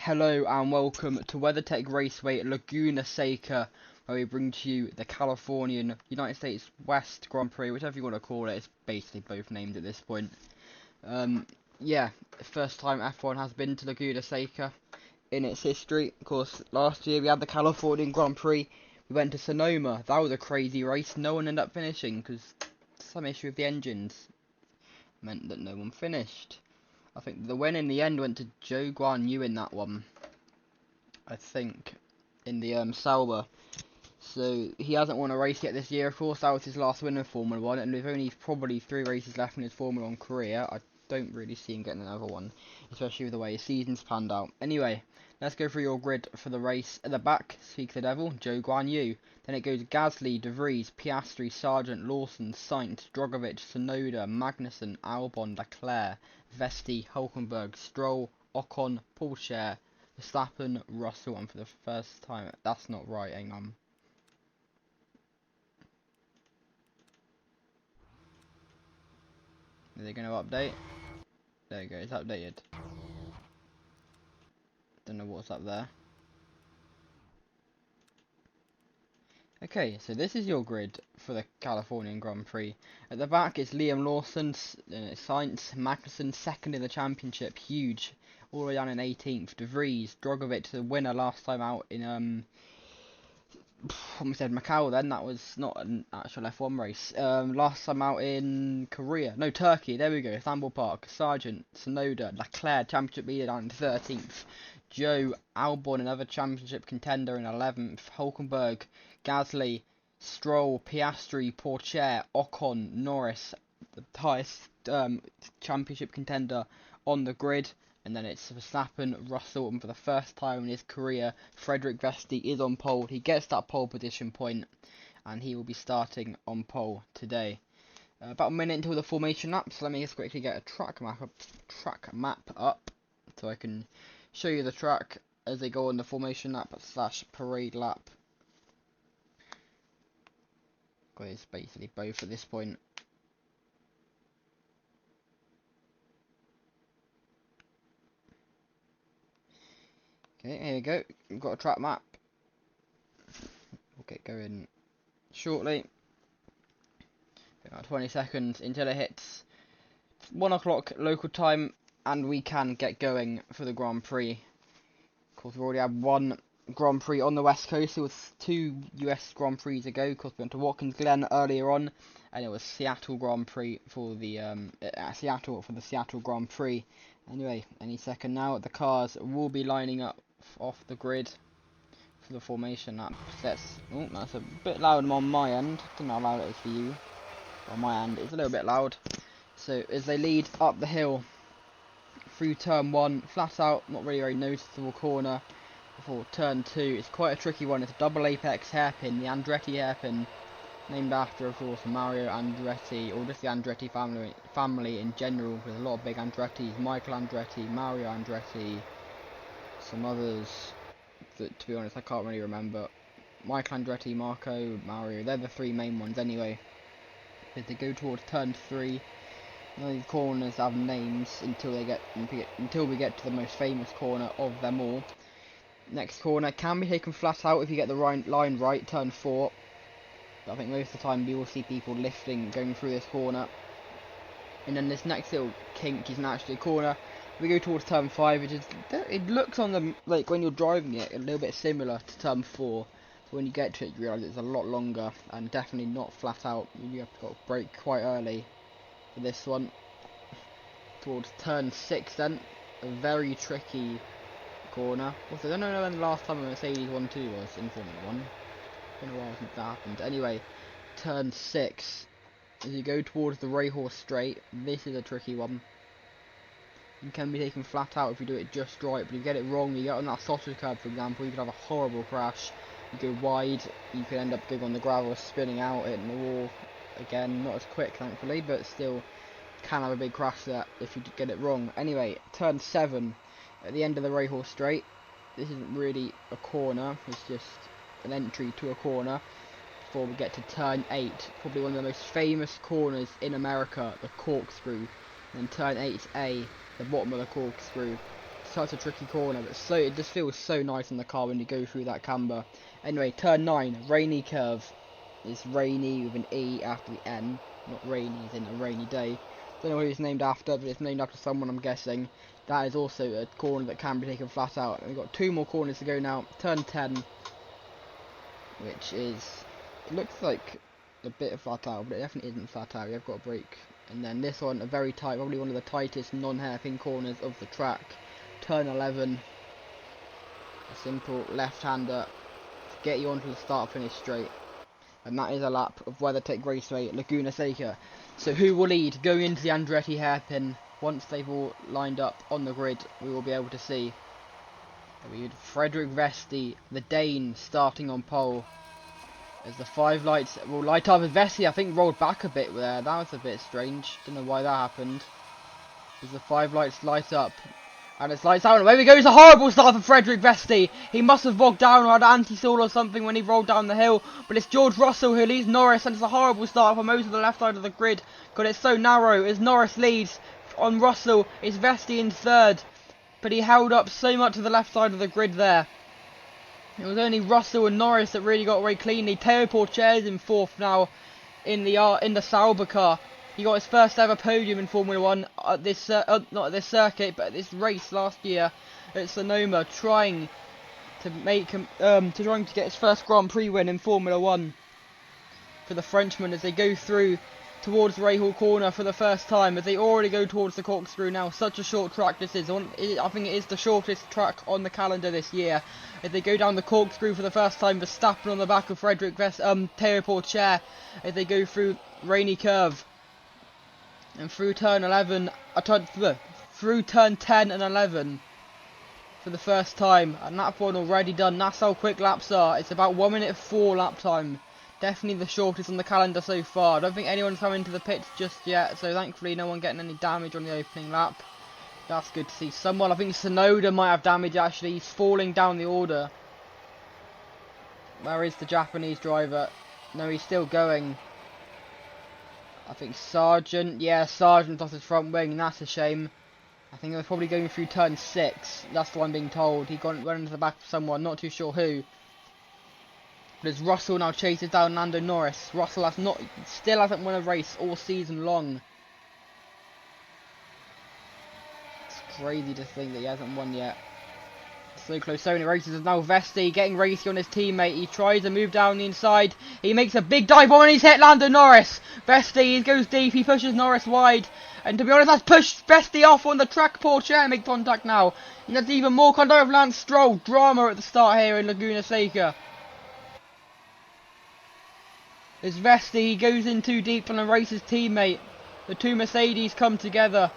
Hello and welcome to WeatherTech Raceway at Laguna Seca, where we bring to you the Californian United States West Grand Prix, whichever you want to call it. It's basically both named at this point. Yeah, first time F1 has been to Laguna Seca in its history. Of course, last year we had the Californian Grand Prix. We went to Sonoma. That was a crazy race. No one ended up finishing because some issue with the engines meant that no one finished. I think the win in the end went to Joe Guan Yu in that one. I think in the Sauber. So he hasn't won a race yet this year. Of course, that was his last win in Formula 1, and with only probably 3 races left in his Formula 1 career, I don't really see him getting another one, especially with the way his season's panned out. Anyway, let's go through your grid for the race. At the back, Speak the Devil, Joe Guan Yu. Then it goes Gasly, De Vries, Piastri, Sargent, Lawson, Sainz, Drogovic, Tsunoda, Magnussen, Albon, Leclerc, Vesti, Hulkenberg, Stroll, Ocon, Poulcher, Verstappen, Russell, and for the first time, that's not right, hang on. Are they going to update? There you go, it's updated. Don't know what's up there. Okay, so this is your grid for the Californian Grand Prix. At the back it's Liam Lawson, Sainz, Magnussen second in the championship, huge, all the way down in 18th. De Vries, Drogovic, the winner last time out in almost said Macau then, that was not an actual F1 race. Last time out in Korea, no, Turkey, there we go, Istanbul Park, Sargent, Tsunoda, Leclerc, championship leader down in 13th. Joe, Albon, another championship contender in 11th. Hulkenberg, Gasly, Stroll, Piastri, Poulcher, Ocon, Norris, the highest championship contender on the grid. And then it's Verstappen, Russell, and for the first time in his career, Frederick Vesti is on pole. He gets that pole position point, and he will be starting on pole today. About a minute until the formation lap, so let me just quickly get a track map up, so I can show you the track as they go on the formation lap / parade lap. It's basically both at this point. Okay, here we go. We've got a track map. We'll get going shortly. About 20 seconds until it hits 1 o'clock local time, and we can get going for the Grand Prix. Of course, we've already had one Grand Prix on the West Coast. There was 2 US Grand Prix to go. Of course, we went to Watkins Glen earlier on, and it was Seattle Grand Prix for the Seattle Grand Prix. Anyway, any second now, the cars will be lining up off the grid for the formation lap. Oh, that's a bit loud on my end. I don't know how loud it is for you. On my end, it's a little bit loud. So as they lead up the hill through turn 1, flat out, not really very noticeable corner. Before turn 2, it's quite a tricky one. It's a double apex hairpin, the Andretti hairpin, named after, of course, Mario Andretti, or just the Andretti family in general. There's a lot of big Andrettis: Michael Andretti, Mario Andretti, some others that, to be honest, I can't really remember. Michael Andretti, Marco, Mario, they're the 3 main ones anyway. As they go towards turn 3, none of these corners have names until we get to the most famous corner of them all. Next corner can be taken flat out if you get the line right, turn 4. But I think most of the time we will see people lifting going through this corner. And then this next little kink is actually a corner. We go towards turn 5, which is, it looks on the, like when you're driving it, a little bit similar to turn 4. So when you get to it, you realise it's a lot longer and definitely not flat out. You have to brake quite early for this one. Towards turn 6 then, a very tricky corner. Also, I don't know when the last time a Mercedes 1-2 was in Formula 1. It's been a while since that happened. Anyway, turn 6. As you go towards the Rayhorse Straight, this is a tricky one. You can be taken flat out if you do it just right, but if you get it wrong, you get on that sausage curb, for example, you could have a horrible crash. You go wide, you could end up going on the gravel, spinning out, hitting the wall. Again, not as quick, thankfully, but still can have a big crash there if you get it wrong. Anyway, turn 7, at the end of the Rayhorse Straight. This isn't really a corner, it's just an entry to a corner. Before we get to turn 8, probably one of the most famous corners in America, the corkscrew. And then turn 8A, the bottom of the corkscrew. such a tricky corner, but it just feels so nice in the car when you go through that camber. Anyway, turn 9, rainy curve. It's rainy with an E after the N, not rainy as in a rainy day. Don't know who it's named after, but it's named after someone, I'm guessing. That is also a corner that can be taken flat out. And we've got 2 more corners to go now. Turn 10, which is, it looks like a bit of flat out, but it definitely isn't flat out. You've got a brake. And then this one, a very tight, probably one of the tightest non-hairpin corners of the track. Turn 11, a simple left-hander to get you onto the start-finish straight. And that is a lap of WeatherTech Raceway Laguna Seca. So who will lead going into the Andretti hairpin? Once they've all lined up on the grid, we will be able to see. We had Frederick Vesti, the Dane, starting on pole. As the 5 lights will light up, as Vesti, I think, rolled back a bit there. That was a bit strange. Don't know why that happened. As the 5 lights light up, and it's lights out, and away we go. It's a horrible start for Frederick Vesti. He must have bogged down or had anti-stall or something when he rolled down the hill. But it's George Russell who leads Norris, and it's a horrible start for most of the left side of the grid. God, it's so narrow as Norris leads on Russell. It's Vesti in 3rd, but he held up so much to the left side of the grid there. It was only Russell and Norris that really got away cleanly. Teo Porcher's in 4th now in the Sauber car. He got his first ever podium in Formula 1 at this not at this circuit, but at this race last year at Sonoma, trying to make him trying to get his first Grand Prix win in Formula 1 for the Frenchman as they go through towards Rahal Corner for the first time, as they already go towards the corkscrew now. Such a short track this is. I think it is the shortest track on the calendar this year. As they go down the corkscrew for the first time, Verstappen on the back of Teo Porcher, as they go through rainy curve and through turn 11, through turn 10 and 11 for the first time. And that one already done. That's how quick laps are. It's about 1 minute 4 lap time. Definitely the shortest on the calendar so far. I don't think anyone's come into the pits just yet, so thankfully no one getting any damage on the opening lap. That's good to see. Someone, I think Tsunoda might have damage actually. He's falling down the order. Where is the Japanese driver? No, he's still going. I think Sargent. Yeah, Sargent off his front wing. That's a shame. I think he was probably going through turn 6. That's what I'm being told. He went into the back of someone, not too sure who. But as Russell now chases down Lando Norris. Russell still hasn't won a race all season long. It's crazy to think that he hasn't won yet. So close, so many races. Is now Vesti getting racy on his teammate. He tries to move down the inside. He makes a big dive on and he's hit Lando Norris. Vesti, he goes deep. He pushes Norris wide. And to be honest, that's pushed Vesti off on the track. Porcher make contact now. And there's even more contact with Lance Stroll. Drama at the start here in Laguna Seca. As Vesti, he goes in too deep and erases his teammate. The 2 Mercedes come together.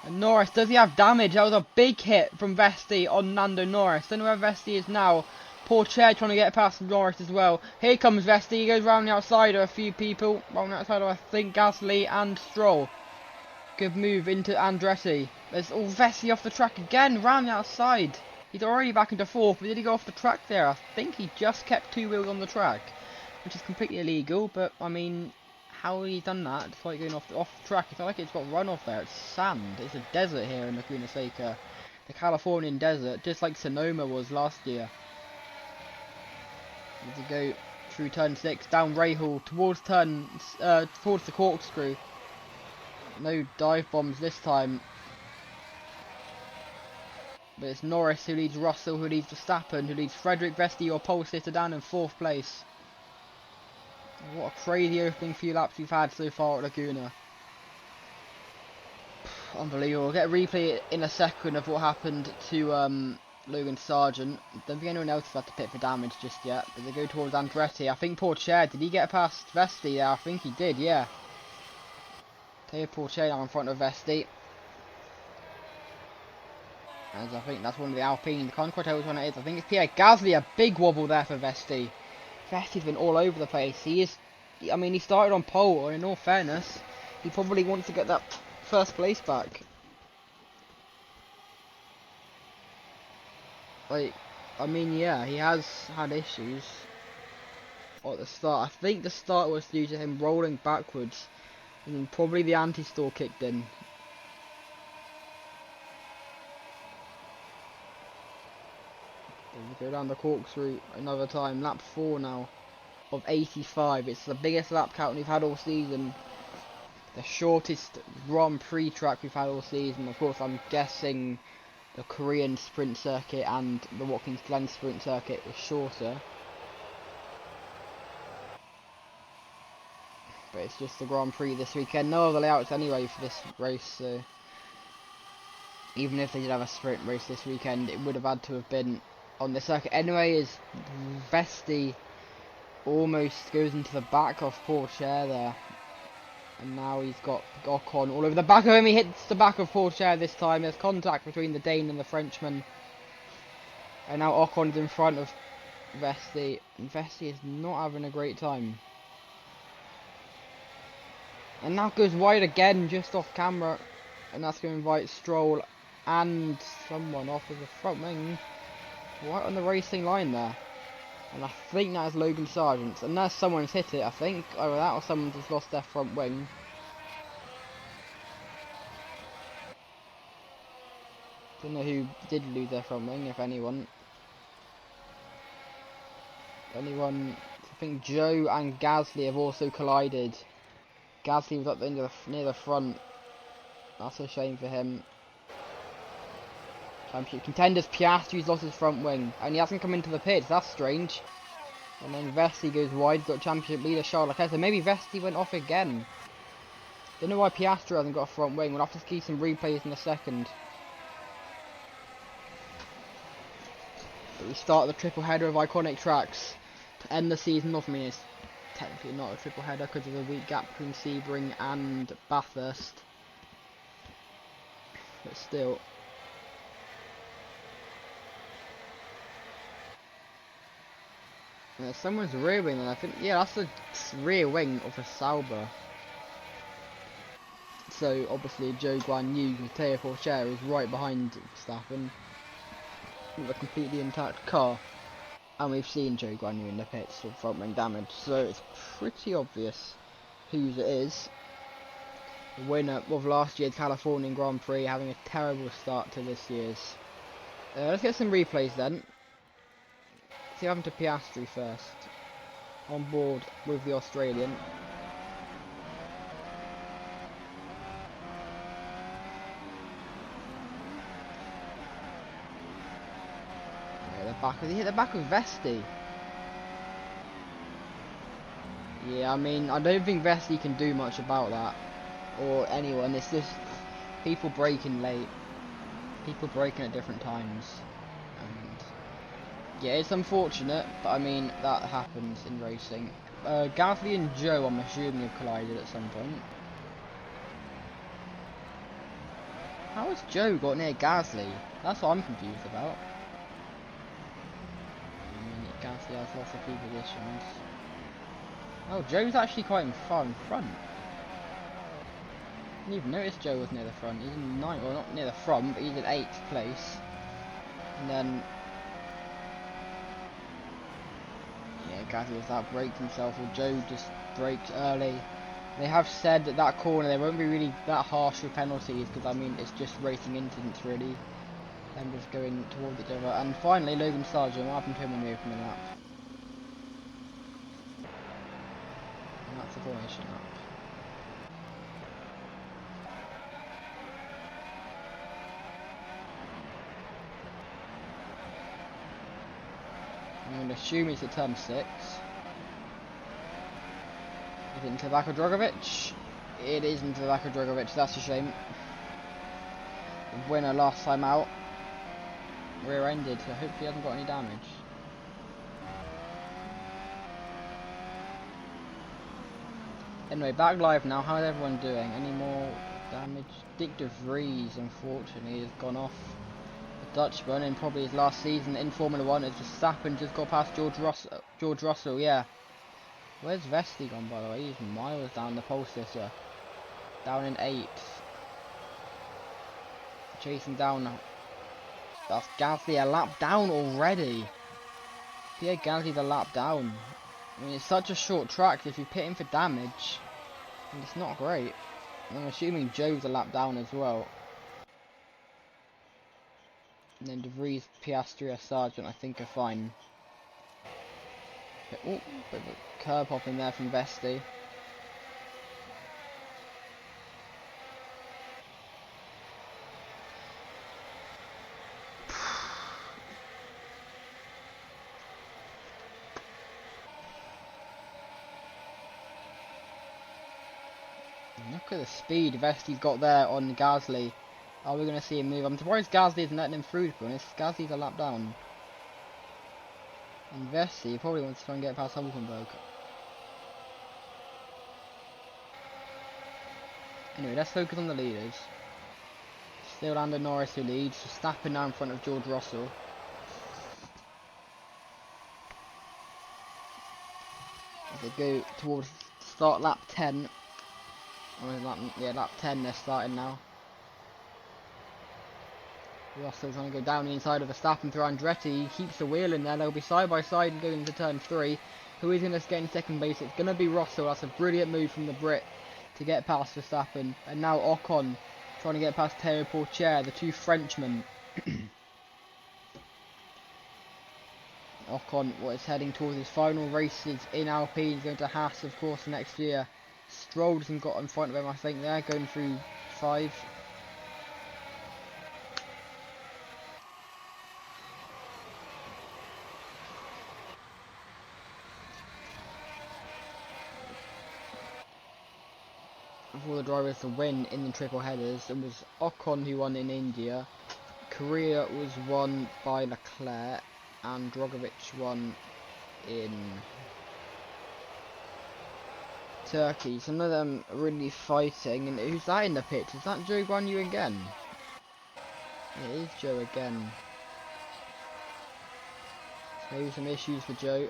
And Norris, does he have damage? That was a big hit from Vesti on Lando Norris. Don't know where Vesti is now. Porcher trying to get past Norris as well. Here comes Vesti. He goes round the outside of a few people. Round the outside of, I think, Gasly and Stroll. Good move into Andretti. There's Vesti off the track again, round the outside. He's already back into 4th, but did he go off the track there? I think he just kept 2 wheels on the track, which is completely illegal, but I mean, how he done that? It's like going off the track. It's not like it's got runoff there, it's sand. It's a desert here in Laguna Seca. The Californian desert, just like Sonoma was last year. As we go through turn 6, down Rahal, towards the corkscrew. No dive bombs this time. But it's Norris who leads Russell, who leads Verstappen, who leads Frederick Vesti, your pole sitter, down in 4th place. What a crazy opening few laps we've had so far at Laguna. Unbelievable. We'll get a replay in a second of what happened to Logan Sargent. Don't think anyone else has had to pit for damage just yet. But they go towards Andretti. I think Porcher, did he get past Vesti there? I think he did, yeah. Teo Porcher now in front of Vesti. As I think that's one of the Alpine. The can't quite tell which one it is. I think it's Pierre Gasly. A big wobble there for Vesti. Vesti's been all over the place. He started on pole, and in all fairness, he probably wants to get that first place back. Yeah, he has had issues at the start. I think the start was due to him rolling backwards, and then probably the anti-stall kicked in. Go down the corkscrew another time. Lap 4 now of 85. It's the biggest lap count we've had all season. The shortest Grand Prix track we've had all season. Of course, I'm guessing the Korean sprint circuit and the Watkins Glen sprint circuit was shorter. But it's just the Grand Prix this weekend. No other layouts anyway for this race, so even if they did have a sprint race this weekend, it would have had to have been on the circuit anyway. As Vesti almost goes into the back of Pourchaire there, and now he's got Ocon all over the back of him. He hits the back of Pourchaire this time. There's contact between the Dane and the Frenchman, and now Ocon is in front of Vesti, and Vesti is not having a great time. And now goes wide again, just off camera, and that's going to invite Stroll and someone off of the front wing, right on the racing line there. And I think that is Logan Sargent, unless someone's hit it, I think, either that or someone just lost their front wing. Don't know who did lose their front wing, if anyone. I think Joe and Gasly have also collided. Gasly was up near the front. That's a shame for him. Championship contenders, Piastri's lost his front wing, and he hasn't come into the pits. That's strange. And then Vesti goes wide, got championship leader Charles Leclerc. So maybe Vesti went off again. Don't know why Piastri hasn't got a front wing. We'll have to see some replays in a second. But we start the triple header of iconic tracks to end the season off. I mean, it's technically not a triple header because of the week gap between Sebring and Bathurst. But still. Someone's rear wing, and I think, yeah, that's the rear wing of a Sauber. So obviously Joe Guan Yu with Teo Pourchaire is right behind Verstappen with a completely intact car, and we've seen Joe Guan Yu in the pits with front wing damage, so it's pretty obvious whose it is. The winner of last year's Californian Grand Prix, having a terrible start to this year's. Let's get some replays then. See what happened to Piastri first. On board with the Australian. He hit the back of Vesti. Yeah, I mean, I don't think Vesti can do much about that. Or anyone. It's just people braking late. People braking at different times. And yeah, it's unfortunate, but I mean, that happens in racing. Gasly and Joe, I'm assuming, have collided at some point. How has Joe got near Gasly? That's what I'm confused about. Gasly has lots of key positions. Oh, Joe's actually quite far in front. Didn't even notice Joe was near the front. He's in 9th, well, not near the front, but he's in 8th place. And then, yeah, Gasly was that braked himself, or Joe just braked early. They have said that that corner, they won't be really that harsh with penalties, because I mean, it's just racing incidents really. Them just going towards each other. And finally, Logan Sargent, what happened to him on the opening lap? And that's the formation lap. I'm going to assume it's at turn 6. Is it into the back of Drogovic? It is into the back of Drogovic, that's a shame. The winner last time out. Rear-ended, so hopefully he hasn't got any damage. Anyway, back live now. How is everyone doing? Any more damage? Dick de Vries, unfortunately, has gone off. The Dutchman in probably his last season in Formula 1 as Verstappen just got past George Russell, yeah. Where's Vesti gone, by the way? He's miles down the pole sitter. Down in 8th. Chasing down. That's Gasly a lap down already. Pierre Gasly's a lap down. I mean, it's such a short track, if you pit him for damage, it's not great. And I'm assuming Joe's a lap down as well. And then De Vries, Piastri, Sargent, I think are fine. Oh, bit of a curb hop in there from Vesti. Look at the speed Vesti's got there on Gasly. Are we going to see him move? I'm surprised Gasly isn't letting him through, to be honest. Gasly's a lap down. And Vesti probably wants to try and get past Hulkenberg. Anyway, let's focus on the leaders. Still Lando Norris who leads, Verstappen now in front of George Russell. As they go towards start lap 10. Lap 10 they're starting now. Russell's going to go down the inside of Verstappen through Andretti. He keeps the wheel in there. They'll be side by side and going into turn 3. Who is going to get in second base? It's going to be Russell. That's a brilliant move from the Brit to get past Verstappen. And now Ocon trying to get past Théo Pourchaire, the two Frenchmen. Ocon is heading towards his final races in Alpine. He's going to Haas, of course, next year. Stroll hasn't got in front of him, I think, there, going through 5. For the drivers to win in the triple headers, it was Ocon who won in India, Korea was won by Leclerc, and Drogovic won in Turkey. Some of them are really fighting. And who's that in the pit? Is that Zhou Guanyu again? It is Zhou again. So maybe some issues for Zhou.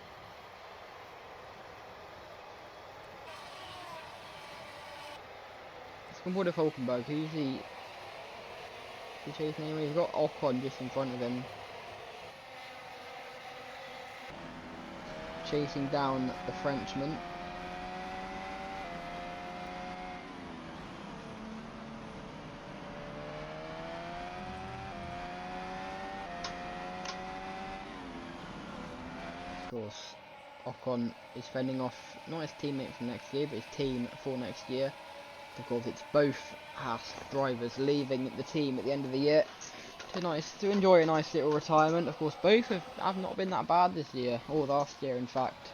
Let's come forward to Hulkenberg. Who's he chasing anyway? He's got Ocon just in front of him. Chasing down the Frenchman. Of course, Ocon is fending off not his teammate from next year, but his team for next year. Of course, it's both Haas drivers leaving the team at the end of the year. To enjoy a nice little retirement. Of course, both have not been that bad this year, or last year in fact.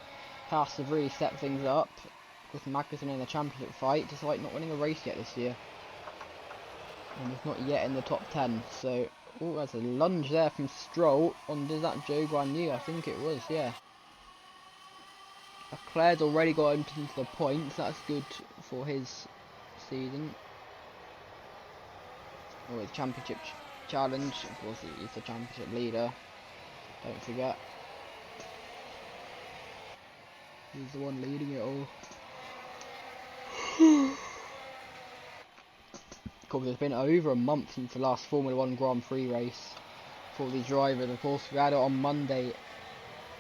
Haas have really stepped things up. Of course, Magnussen in the championship fight, despite not winning a race yet this year. And he's not yet in the top 10, so... Oh, there's a lunge there from Stroll on, is that Zhou Guanyu? I think it was, yeah. Leclerc's already got him into the points, that's good for his season. Oh, it's championship challenge, of course he's the championship leader, don't forget. He's the one leading it all. Of course, it's been over a month since the last Formula 1 Grand Prix race for these drivers. Of course, we had it on Monday,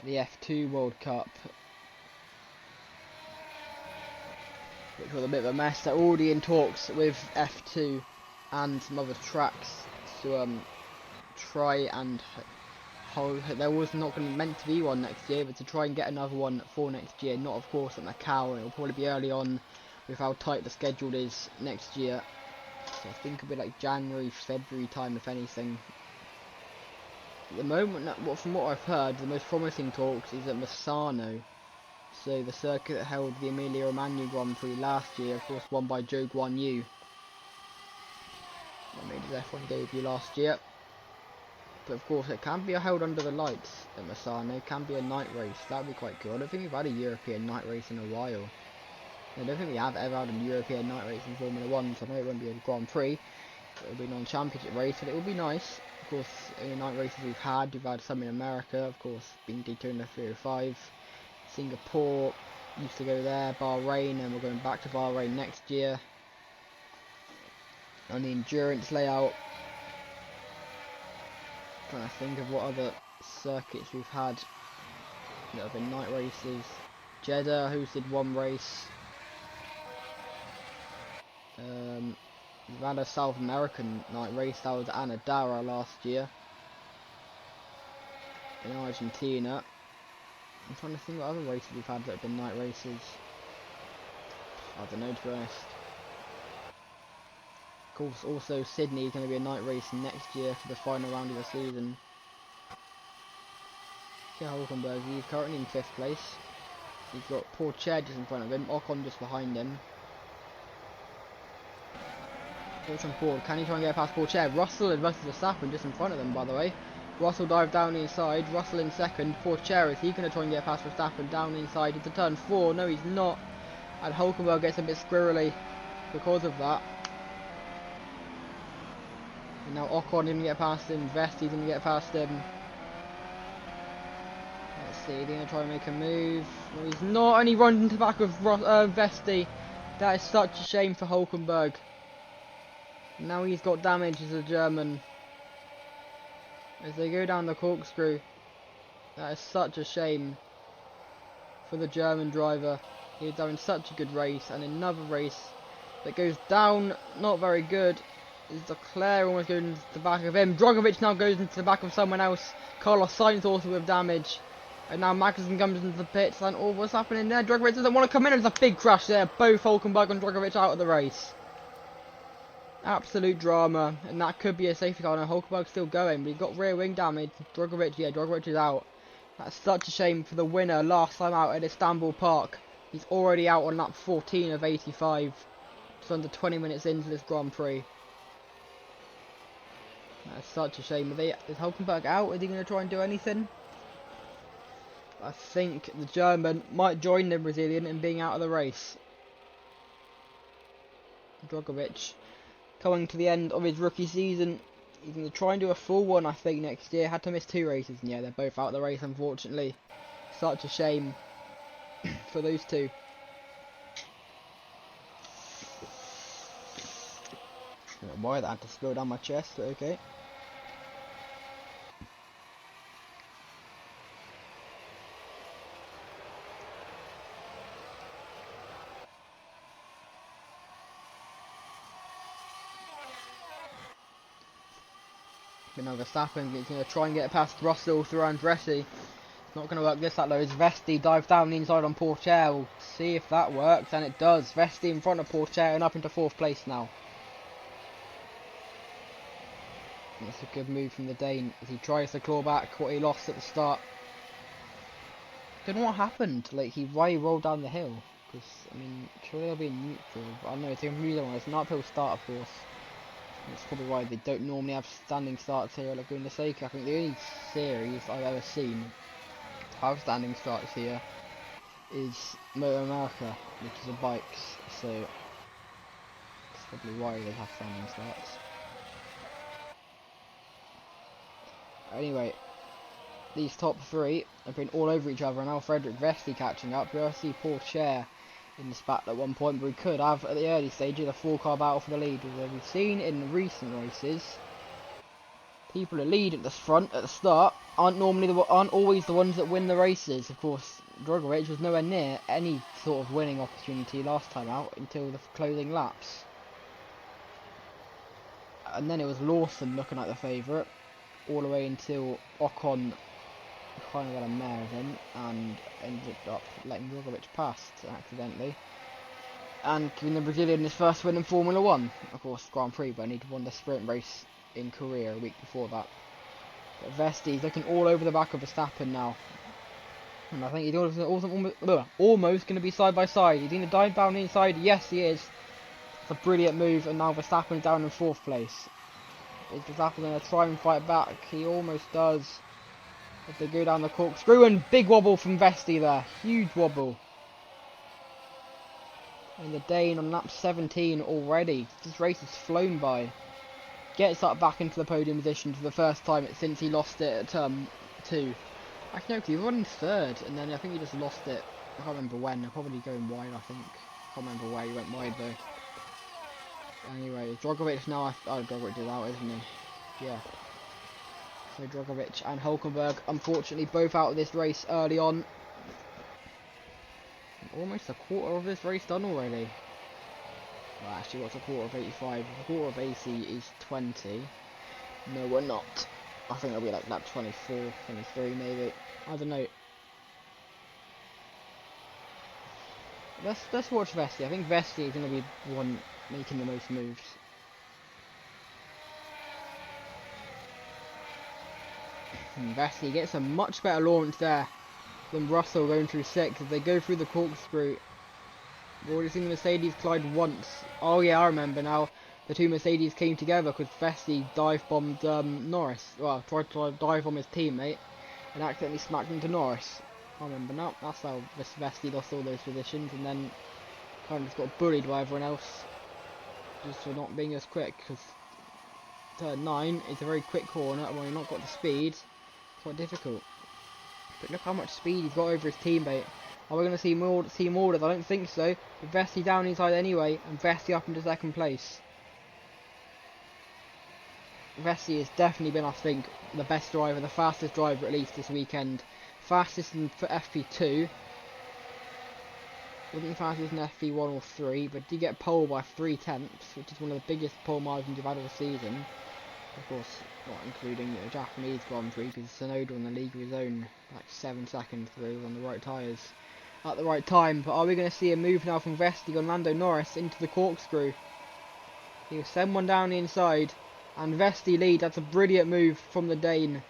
the F2 World Cup, which was a bit of a mess. They're already in talks with F2 and some other tracks to try and hold. There was not meant to be one next year, but to try and get another one for next year. Not, of course, at Macau. It will probably be early on with how tight the schedule is next year. So I think it'll be like January, February time, if anything. At the moment, from what I've heard, the most promising talks is at Misano. So the circuit that held the Emilia-Romagna Grand Prix last year, of course, won by Zhou Guanyu. That made his F1 debut last year. But of course, it can be held under the lights at Misano. It can be a night race. That would be quite cool. I don't think we've had a European night race in a while. I don't think we have ever had a European night race in Formula 1, so I know it won't be a Grand Prix. It will be a non-championship race, but it will be nice. Of course, any night races we've had some in America, of course, being Daytona 305. Singapore, used to go there, Bahrain, and we're going back to Bahrain next year. And the endurance layout. Trying to think of what other circuits we've had that have been night races. Jeddah hosted one race. We've had a South American night race, that was Anadara last year. in Argentina. I'm trying to think what other races we've had that have been night races. I don't know, to be honest. Of course, also Sydney is going to be a night race next year for the final round of the season. Yeah, Hulkenberg, he's currently in 5th place. He's got Pourchaire just in front of him, Ocon just behind him. Push on forward, can he try and get past Pourchaire? Russell and Verstappen just in front of them, by the way. Russell dive down the inside, Russell in 2nd. Pourchaire, is he going to try and get past Verstappen down the inside into turn 4? No, he's not. And Hulkenberg gets a bit squirrely because of that. And now Ocon didn't get past him, Vesti didn't get past him. Let's see, they're going to try and make a move. No, he's not, and he runs into the back of Vesti. That is such a shame for Hulkenberg. Now he's got damage as a German. As they go down the corkscrew. That is such a shame for the German driver. He was having such a good race, and another race that goes down, not very good. Is Leclerc almost going into the back of him. Drogovic now goes into the back of someone else. Carlos Sainz also with damage. And now Magnussen comes into the pits, and all what's happening there? Drogovic doesn't want to come in, and there's a big crash there. Both Hulkenberg and Drogovic out of the race. Absolute drama, and that could be a safety car. And Hulkenberg's still going, but he's got rear wing damage. Drogovic is out. That's such a shame for the winner last time out at Istanbul Park. He's already out on lap 14 of 85. Just under 20 minutes into this Grand Prix. That's such a shame. Is Hulkenberg out? Is he going to try and do anything? I think the German might join the Brazilian in being out of the race. Drogovic coming to the end of his rookie season. He's going to try and do a full one, I think, next year. Had to miss 2 races, and yeah, they're both out of the race, unfortunately. Such a shame for those two. I don't know why that had to spill down my chest, but okay. But now Verstappen is going to try and get past Russell through Andretti. It's not going to work this that low. As Vesti dives down the inside on Pourchaire. We'll see if that works, and it does. Vesti in front of Pourchaire and up into 4th place now. That's a good move from the Dane as he tries to claw back what he lost at the start. Don't know what happened. Like, why he rolled down the hill. Because, I mean, surely they'll be neutral. But I don't know, it's an uphill start, of course. That's probably why they don't normally have standing starts here at Laguna Seca. I think the only series I've ever seen to have standing starts here is Moto America, which is a bikes, so that's probably why they have standing starts. Anyway, these top 3 have been all over each other, and now Frederick Vesti catching up. We see Pourchaire in this battle at one point, but we could have at the early stages a 4-car battle for the lead. As we've seen in recent races, people who lead at the front at the start aren't always the ones that win the races. Of course, Drogovic was nowhere near any sort of winning opportunity last time out until the closing laps, and then it was Lawson looking like the favourite all the way until Ocon kind of got a mare of him and ended up letting Drogovic past accidentally, and giving the Brazilian his first win in Formula 1. Of course, Grand Prix, but he'd won the sprint race in Korea a week before that. But Vesti's looking all over the back of Verstappen now, and I think he's almost going to be side by side. He's going to dive down inside. Yes, he is. It's a brilliant move, and now Verstappen down in 4th place. Is Verstappen going to try and fight back? He almost does. If they go down the corkscrew, and big wobble from Vesti there. Huge wobble. And the Dane on lap 17 already. This race has flown by. Gets up back into the podium position for the first time since he lost it at turn 2. Actually, no, because he was running 3rd, and then I think he just lost it. I can't remember when. Probably going wide, I think. Can't remember where he went wide though. Anyway, Drogovic now. Oh, Drogovic is out, isn't he? Yeah. So Drogovic and Hulkenberg, unfortunately, both out of this race early on. Almost a quarter of this race done already. Well, actually, what's a quarter of 85? A quarter of 80 is 20. No, we're not. I think it'll be like lap 24, 23 maybe. I don't know. Let's watch Vesti. I think Vesti is going to be one making the most moves. And Vesti gets a much better launch there than Russell going through 6. If they go through the corkscrew, we've already seen the Mercedes collide once. Oh yeah, I remember now. The two Mercedes came together because Vesti dive-bombed Norris. Well, tried to dive bomb his teammate and accidentally smacked into Norris. I remember now. That's how Vesti lost all those positions and then kind of just got bullied by everyone else just for not being as quick, because turn 9 is a very quick corner and when you've not got the speed, it's quite difficult. But look how much speed he's got over his teammate. Are we going to see more team orders? I don't think so. But Vesti down inside anyway, and Vesti up into 2nd place. Vesti has definitely been, I think, the best driver, the fastest driver at least this weekend. Fastest for FP2. Wasn't fastest in FP1 or 3, but did get pole by 3/10, which is one of the biggest pole margins you've had all season. Of course, not including the Japanese Grand Prix, because Tsunoda on the league of his own, like 7 seconds through on the right tyres at the right time. But are we going to see a move now from Vesti on Lando Norris into the corkscrew? He'll send one down the inside, and Vesti lead. That's a brilliant move from the Dane.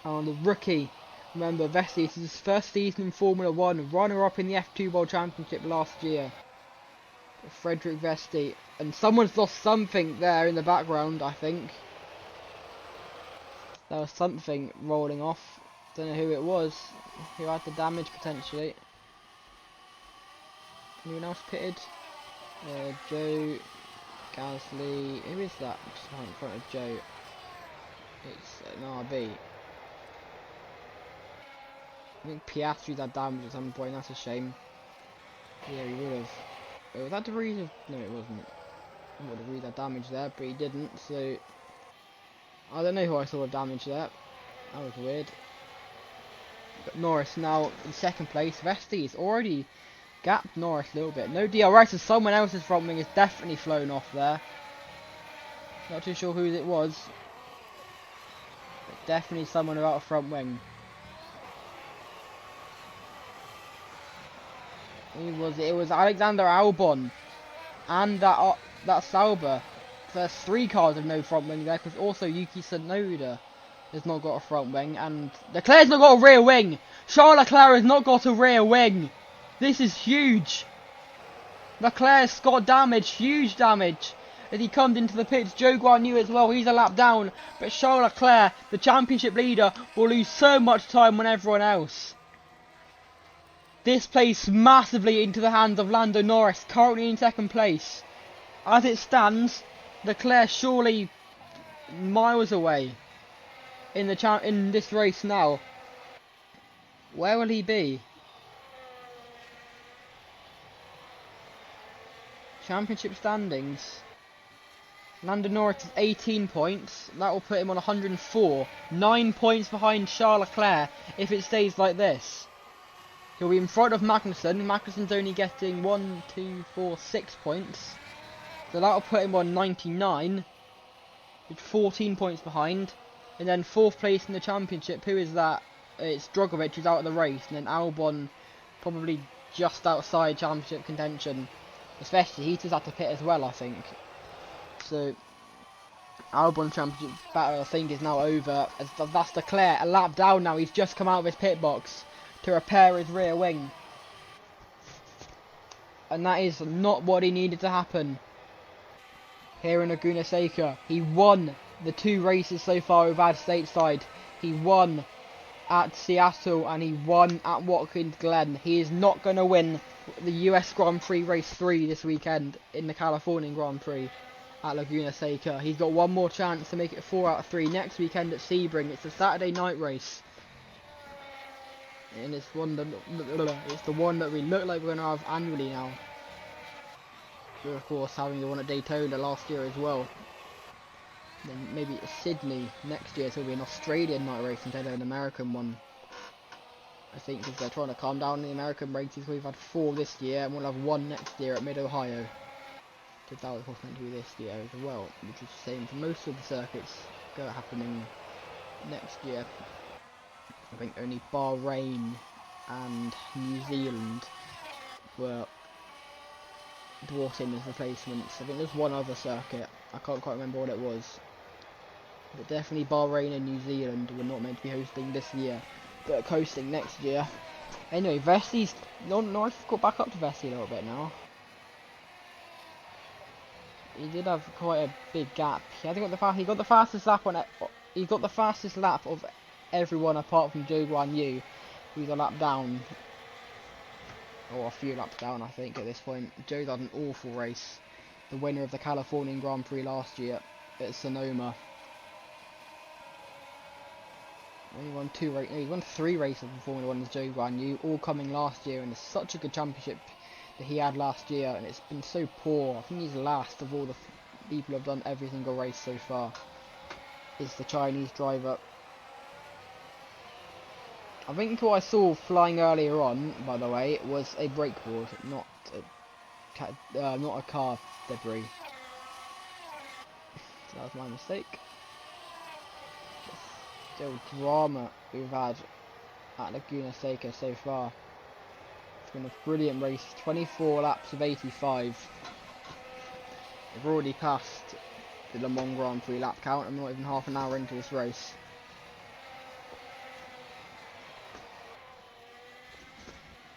And the rookie, remember Vesti, this is his first season in Formula 1, runner-up in the F2 World Championship last year. Frederick Vesti, and someone's lost something there in the background, I think. There was something rolling off. Don't know who it was. Who had the damage potentially. Anyone else pitted? Joe Gasly. Who is that? Just in front of Joe. It's an RB. I think Piastri's had damage at some point. That's a shame. Yeah, he would have. Was that the reason? No, it wasn't. I would have read that damage there, but he didn't, so I don't know who I saw with damage there. That was weird. But Norris now in 2nd place. Vesti's already gapped Norris a little bit. No DRS, as someone else's front wing has definitely flown off there. Not too sure whose it was. But definitely someone without a front wing. Who was it? It was Alexander Albon and that Sauber. So there's 3 cars with no front wing there, because also Yuki Tsunoda has not got a front wing, and Leclerc's not got a rear wing. Charles Leclerc has not got a rear wing. This is huge. Leclerc's got damage, huge damage. As he comes into the pits, Joe Guan knew as well, he's a lap down, but Charles Leclerc, the championship leader, will lose so much time on everyone else. This plays massively into the hands of Lando Norris, currently in 2nd place. As it stands, Leclerc surely miles away in this race now. Where will he be? Championship standings. Lando Norris is 18 points. That will put him on 104. 9 points behind Charles Leclerc if it stays like this. He'll be in front of Magnussen. Magnussen's only getting 1, 2, 4, 6 points. So that'll put him on 99. With 14 points behind. And then 4th place in the championship. Who is that? It's Drogovic who's out of the race. And then Albon probably just outside championship contention. Especially he just had to pit as well, I think. So Albon championship battle I think is now over. As that's Leclerc a lap down now. He's just come out of his pit box to repair his rear wing, and that is not what he needed to happen here in Laguna Seca. He won the 2 races so far we've had stateside. He won at Seattle and he won at Watkins Glen. He is not going to win the US Grand Prix race 3 this weekend in the Californian Grand Prix at Laguna Seca. He's got one more chance to make it 4 out of 3 next weekend at Sebring. It's a Saturday night race. And it's the one that we look like we're going to have annually now. We're of course having the one at Daytona last year as well. Then maybe Sydney next year, so it'll be an Australian night race instead of an American one. I think because they're trying to calm down the American races. We've had 4 this year and we'll have 1 next year at Mid-Ohio. because that was what's meant to be this year as well, which is the same for most of the circuits happening next year. I think only Bahrain and New Zealand were brought in as replacements. I think there's one other circuit, I can't quite remember what it was, but definitely Bahrain and New Zealand were not meant to be hosting this year, but are hosting next year. Anyway, Vesti's I've got back up to Vesti a little bit now. He did have quite a big gap. He got the fastest lap on it. He got the fastest lap of everyone apart from Zhou Guanyu, who's a lap down, or a few laps down, I think, at this point. Zhou's had an awful race. The winner of the Californian Grand Prix last year at Sonoma. He won he won 3 races in Formula 1 as Zhou Guanyu, all coming last year, and it's such a good championship that he had last year, and it's been so poor. I think he's last of all the people who have done every single race so far. Is the Chinese driver. I think what I saw flying earlier on, by the way, was a brake board, not a car debris. So that was my mistake. Still drama we've had at Laguna Seca so far. It's been a brilliant race. 24 laps of 85. We've already passed the Le Mans Grand Prix lap count. I'm not even half an hour into this race.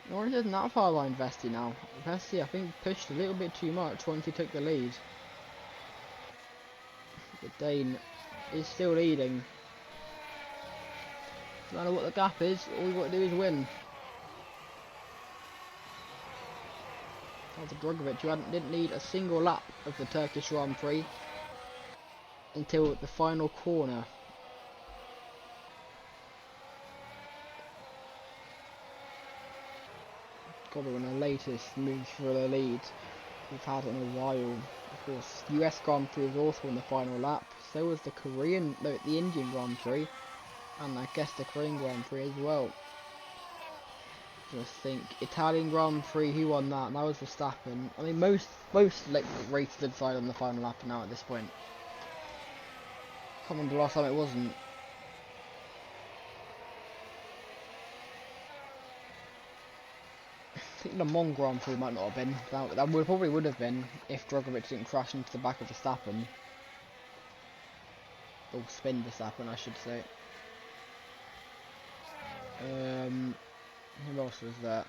Norris isn't that far behind Vesti now. Vesti, I think, pushed a little bit too much once he took the lead. But Dane is still leading. No matter what the gap is, all we've got to do is win. After Drogovic, who didn't lead a single lap of the Turkish Grand Prix until the final corner. Probably one of the latest moves for the lead we've had in a while. Of course, US Grand Prix was also in the final lap. So was the Indian Grand Prix. And I guess the Korean Grand Prix as well. Just think, Italian Grand Prix, who won that? And that was Verstappen. I mean, most like races decide on the final lap now at this point. I can't remember the last time it wasn't. I think Le Mans Grand Prix might not have been. That probably would have been if Drogovic didn't crash into the back of Verstappen. Or spin Verstappen, I should say. Who else was there?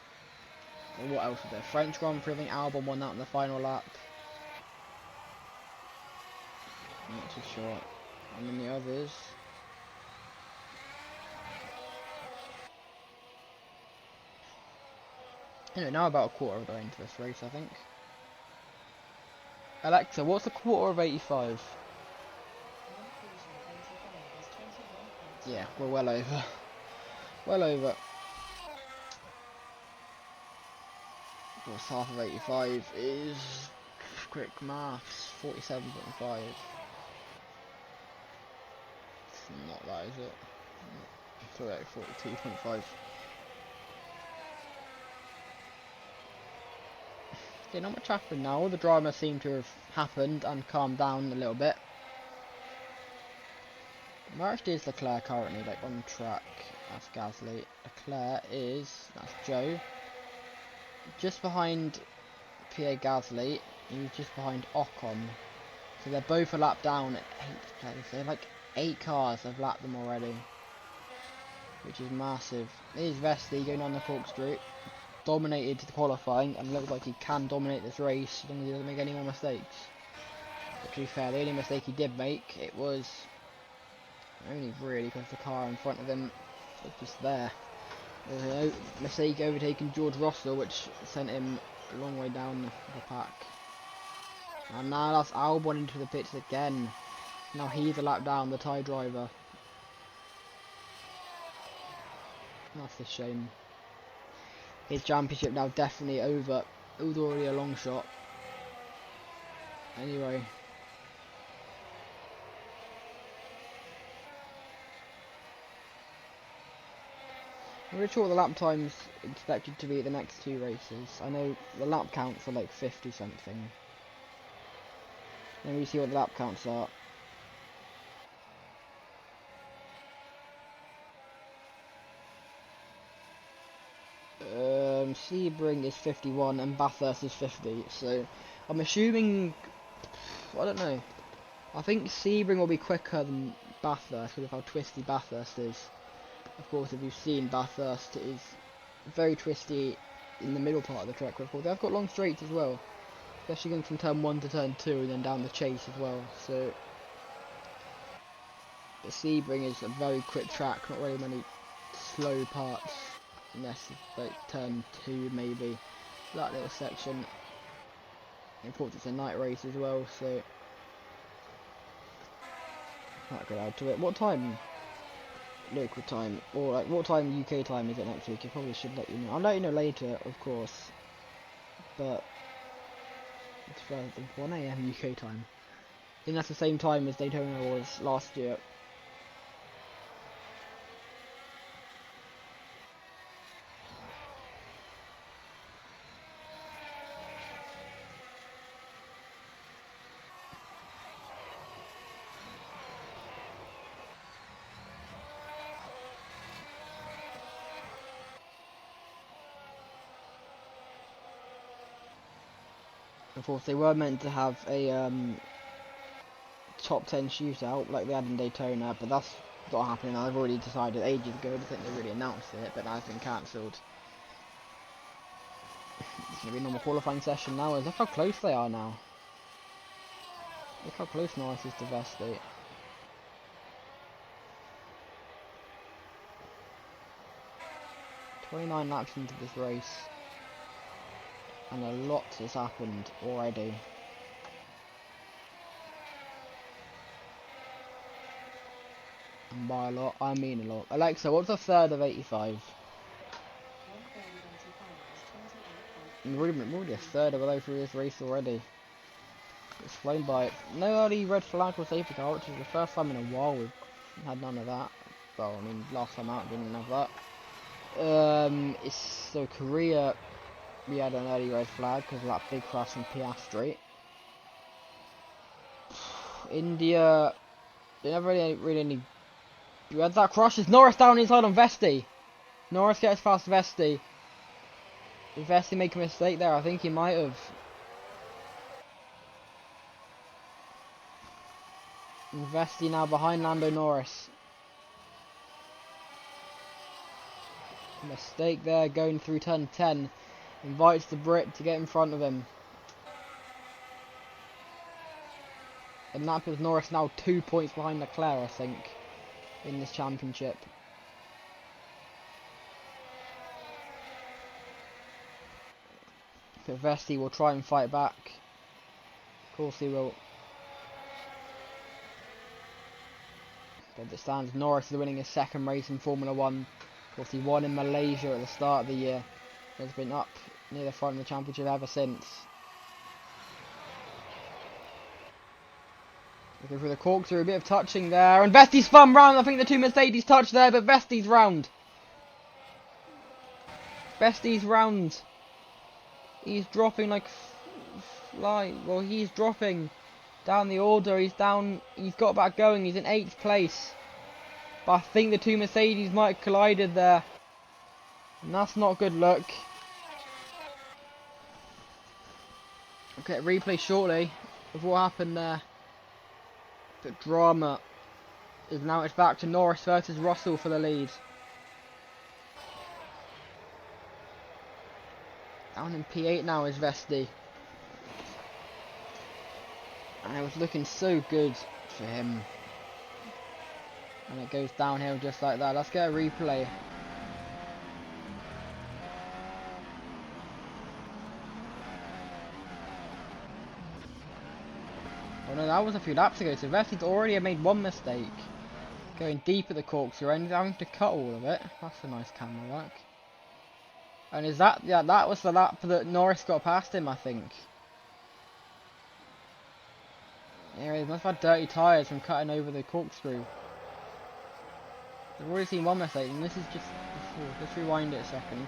Well, what else was there? French Grand Prix, I think Albon won that in the final lap. I'm not too sure. And then the others. Anyway, now about a quarter of the way into this race, I think. Alexa, what's a quarter of 85? Yeah, we're well over. Well over. Of course, half of 85 is, quick maths, 47.5. It's not that, is it? It's alright, 42.5. Okay, not much happened now. All the drama seemed to have happened and calmed down a little bit. Where actually is Leclerc currently, like on track? That's Gasly. Leclerc is, that's Joe. Just behind Pierre Gasly, he's just behind Ocon. So they're both a lap down at 8th place. They're like 8 cars have lapped them already, which is massive. Here's Vesti going on the corkscrew. Dominated the qualifying and looks like he can dominate this race as long as he doesn't make any more mistakes. But to be fair, the only mistake he did make, it was only really because the car in front of him was just there. There was a mistake overtaking George Russell, which sent him a long way down the pack. And now that's Albon into the pits again. Now he's a lap down, the Thai driver. That's a shame. His championship now definitely over. It was already a long shot. Anyway. I'm really sure what the lap time's expected to be at the next 2 races. I know the lap counts are like 50 something. Let me see what the lap counts are. Sebring is 51 and Bathurst is 50, so I'm assuming, I don't know, I think Sebring will be quicker than Bathurst because of how twisty Bathurst is. Of course, if you've seen Bathurst, it is very twisty in the middle part of the track. Of course, they've got long straights as well, especially going from turn 1 to turn 2 and then down the chase as well. So, the Sebring is a very quick track, not really many slow parts, unless it's like turn 2 maybe, that little section. Of course, it's a night race as well, so might go out to it. What time? Local time, or like what time UK time is it next week? I probably should let you know. I'll let you know later, of course, but it's for 1 AM UK time. I think that's the same time as Daytona was last year. Of course, they were meant to have a top 10 shootout like they had in Daytona, but that's not happening. I've already decided ages ago. I think they really announced it, but now it's been cancelled. It's going to be a normal qualifying session now. Look how close they are now. Look how close Norris is to Vesti. "29 laps into this race, and a lot has happened already." And by a lot, I mean a lot. Alexa, what's a third of 85? We're already a third of the way through this race already. It's flown by. No early red flag or safety car, which is the first time in a while we've had none of that. Well, I mean, last time out didn't have that. So Korea, we had an early red flag because of that big crash from Piastri. India, they never really any. We had that crash. Is Norris down inside on Vesti? Norris gets past Vesti. Did Vesti make a mistake there? I think he might have. And Vesti now behind Lando Norris. Mistake there going through turn 10. Invites the Brit to get in front of him. And that puts Norris now 2 points behind Leclerc, I think, in this championship. But Vesti will try and fight back. Of course he will. But it stands, Norris is winning his second race in Formula 1. Of course he won in Malaysia at the start of the year. He's been up near the front of the championship ever since. Looking through the corkscrew, a bit of touching there. And Vesti's spun round. I think the two Mercedes touched there, but Vesti's round. Vesti's round. He's dropping like fly. Well, he's dropping down the order. He's down. He's got back going. He's in 8th place. But I think the two Mercedes might have collided there. And that's not good luck. Okay, replay shortly of what happened there. The drama is now it's back to Norris versus Russell for the lead. Down in P8 now is Vesti. And it was looking so good for him. And it goes downhill just like that. Let's get a replay. Oh no, that was a few laps ago. So Vesti's already made one mistake. Going deep at the corkscrew and having to cut all of it. That's a nice camera work. And is that, yeah, that was the lap that Norris got past him, I think. Yeah, he must have had dirty tyres from cutting over the corkscrew. I've already seen one mistake, and this is just before. Let's rewind it a second.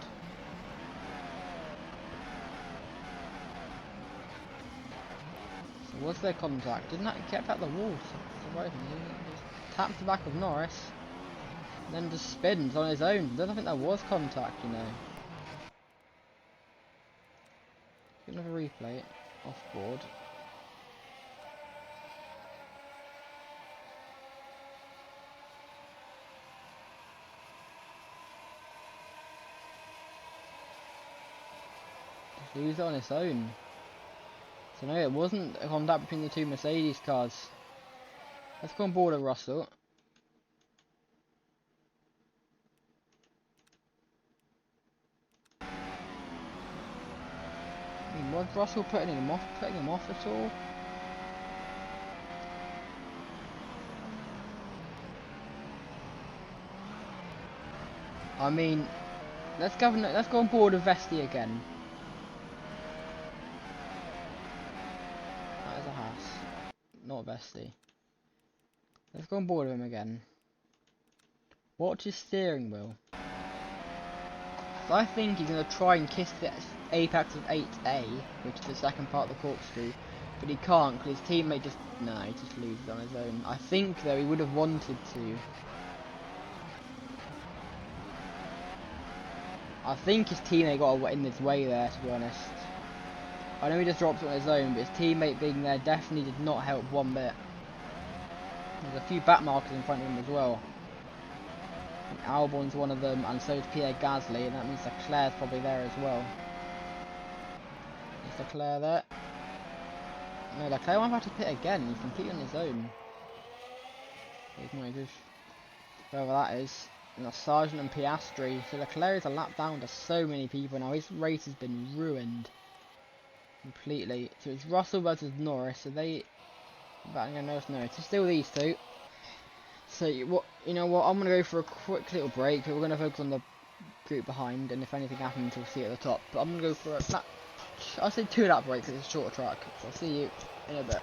So Was there contact? Didn't that he kept at the wall? Surprisingly, he just taps the back of Norris, then just spins on his own. Don't think there was contact, you know. Another replay off board. Just lose it on its own. So no, it wasn't a contact between the two Mercedes cars. Let's go on board with Russell. I mean, was Russell putting him off at all? I mean, let's go on board with Vesti again. That is a Haas, not Vesti. Let's go on board with him again. Watch his steering wheel. So I think he's going to try and kiss the apex of 8A, which is the second part of the corkscrew, but he can't because his teammate just... No, he just loses on his own. I think, though, he would have wanted to. I think his teammate got in his way there, to be honest. I know he just dropped it on his own, but his teammate being there definitely did not help one bit. There's a few back markers in front of him as well. And Albon's one of them, and so is Pierre Gasly, and that means Leclerc's probably there as well. Is Leclerc there? No, Leclerc won't have to pit again, he's completely on his own. Oh my gosh. Whoever that is. And that's Sargent and Piastri. So Leclerc is a lap down to so many people now. His race has been ruined. Completely. So it's Russell versus Norris. So they... batting a nose. No, it's still these two. So you know what? I'm going to go for a quick little break. We're going to focus on the group behind. And if anything happens, we'll see it at the top. But I'm going to go for a lap... I'll say 2 lap break because it's a shorter track. So I'll see you in a bit.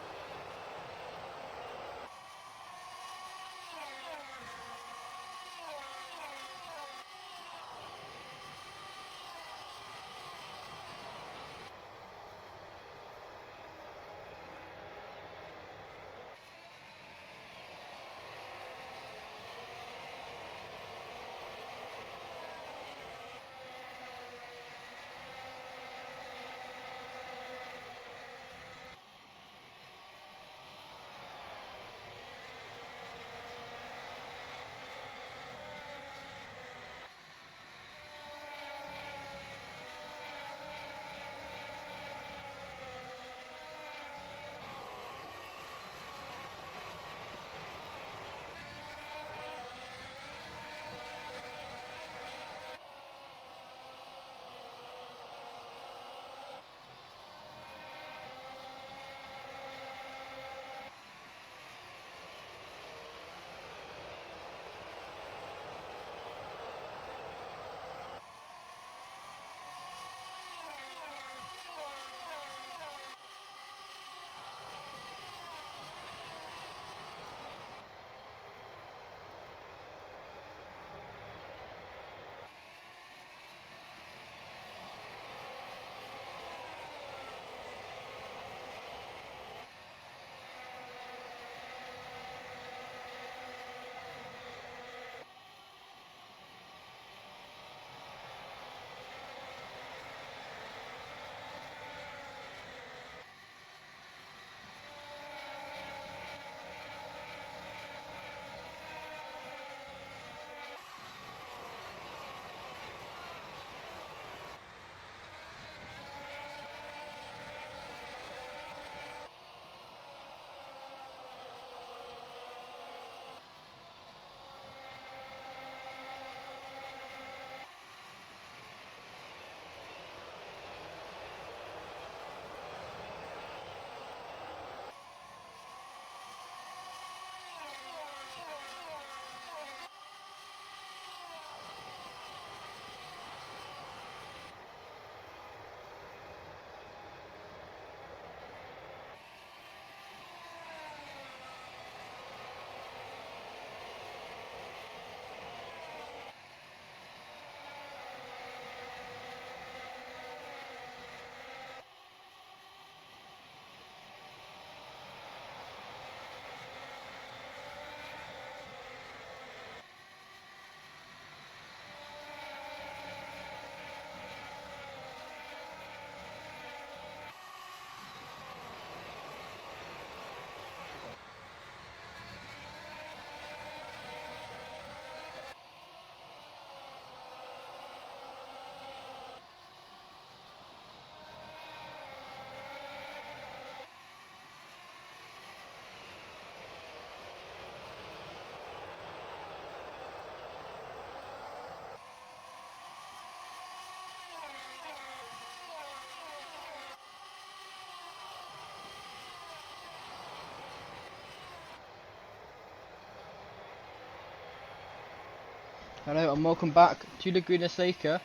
Hello and welcome back to Laguna Seca.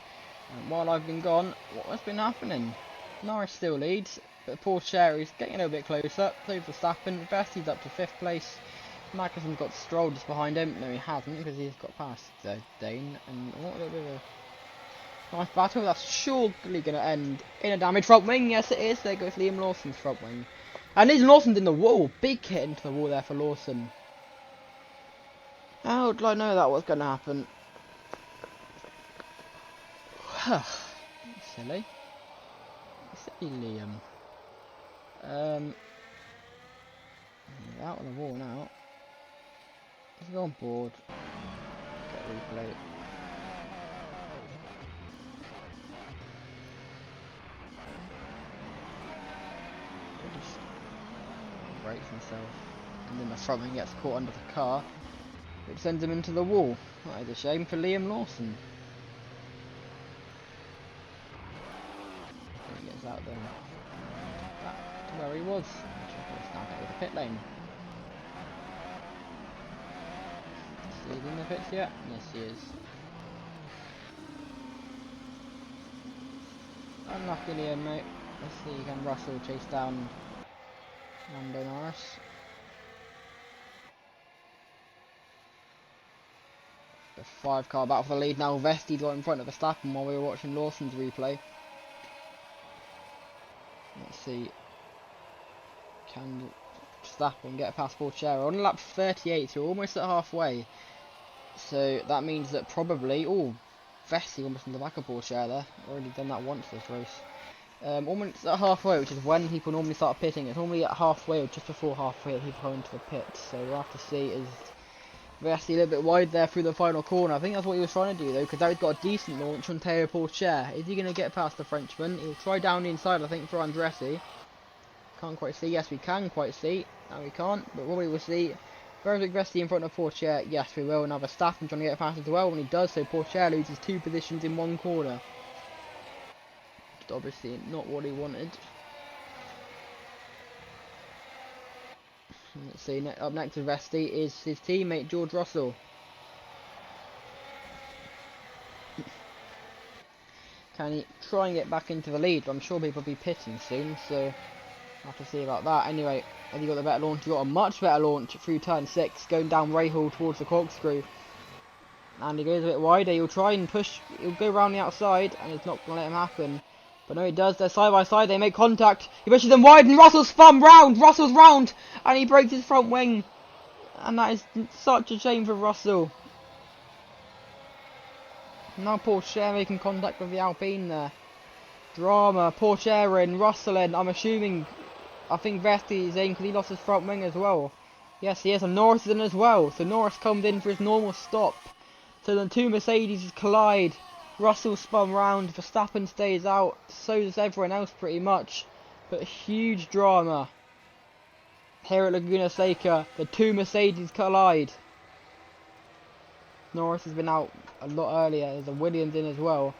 While I've been gone, what has been happening? Norris still leads, but Porsche is getting a little bit closer. So Verstappen, Vesti's up to 5th place. Magnussen's got Stroll just behind him. No, he hasn't, because he's got past Dane. And what a little bit of a nice battle. That's surely going to end in a damaged front wing. Yes, it is. There goes Liam Lawson's front wing. And Liam Lawson's in the wall. Big hit into the wall there for Lawson. How did I know that was going to happen? Silly. Silly Liam. He's out on the wall now. Let's go on board. Get a replay. He just breaks himself. And then the front wing gets caught under the car, which sends him into the wall. That is a shame for Liam Lawson. He gets out there. Back to where he was. Let's now get to the pit lane. Is he in the pits yet? Yes, he is. Unlucky Liam, mate. Let's see, can Russell chase down Lando Norris? The 5-car battle for the lead now. Vesti got in front of Verstappen while we were watching Lawson's replay. Let's see. Can Verstappen get past Porsche? On lap 38, so we're almost at halfway. So that means that probably... Oh, Vesti almost in the back of Porsche there. Already done that once this race. Almost at halfway, which is when people normally start pitting. It's normally at halfway or just before halfway that people go into the pits. So we'll have to see. Is Vesti a little bit wide there through the final corner? I think that's what he was trying to do though, because now he's got a decent launch on Théo Pourchaire. Is he going to get past the Frenchman? He'll try down the inside, I think, for Andretti. Can't quite see. Yes, we can quite see. No, we can't. But what we will see. Frederick Vesti in front of Pourchaire. Yes, we will. Now Verstappen trying to get past as well. When he does so, Pourchaire loses 2 positions in 1 corner. Obviously not what he wanted. Let's see, up next to Vesti is his teammate George Russell. Can he try and get back into the lead? I'm sure people will be pitting soon, so we'll have to see about that. Anyway, has he got the better launch? He got a much better launch through turn 6, going down Rahal towards the corkscrew. And he goes a bit wider. He'll try and push, he'll go around the outside, and it's not going to let him happen. But no, he does. They're side by side. They make contact. He pushes them wide, and Russell's spun round. Russell's round, and he breaks his front wing. And that is such a shame for Russell. Now Pourchaire making contact with the Alpine there. Drama. Pourchaire in, Russell in. I think Vesti is in because he lost his front wing as well. Yes, he is. And Norris is in as well. So Norris comes in for his normal stop. So the 2 Mercedes collide. Russell spun round, Verstappen stays out, so does everyone else pretty much. But huge drama here at Laguna Seca. The 2 Mercedes collide. Norris has been out a lot earlier. There's a Williams in as well.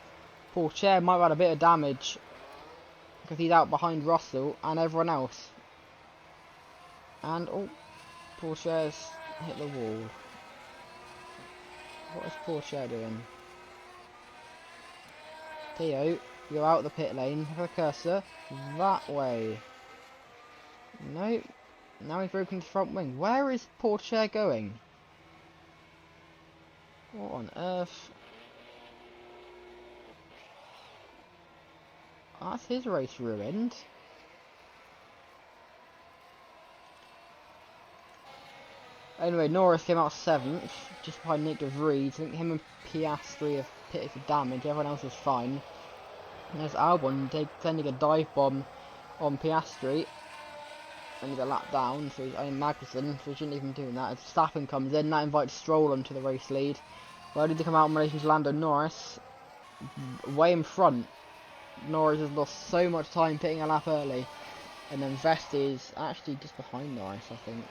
Pourchaire might have had a bit of damage because he's out behind Russell and everyone else. And oh, Pourchaire's hit the wall. What is Pourchaire doing? Theo, go out the pit lane, have a cursor, that way. No, now he's broken his front wing. Where is Pourchaire going? What on earth? That's his race ruined. Anyway, Norris came out 7th, just behind Nick de Vries. I think him and Piastri have pitted for damage, everyone else is fine. And there's Albon sending a dive bomb on Piastri. And he's a lap down, so he's only Magnussen, so he shouldn't even be doing that. As Verstappen comes in, that invites Stroll onto the race lead. Ready to come out in relation to Lando Norris. Way in front. Norris has lost so much time pitting a lap early. And then Vesti is actually just behind Norris, I think.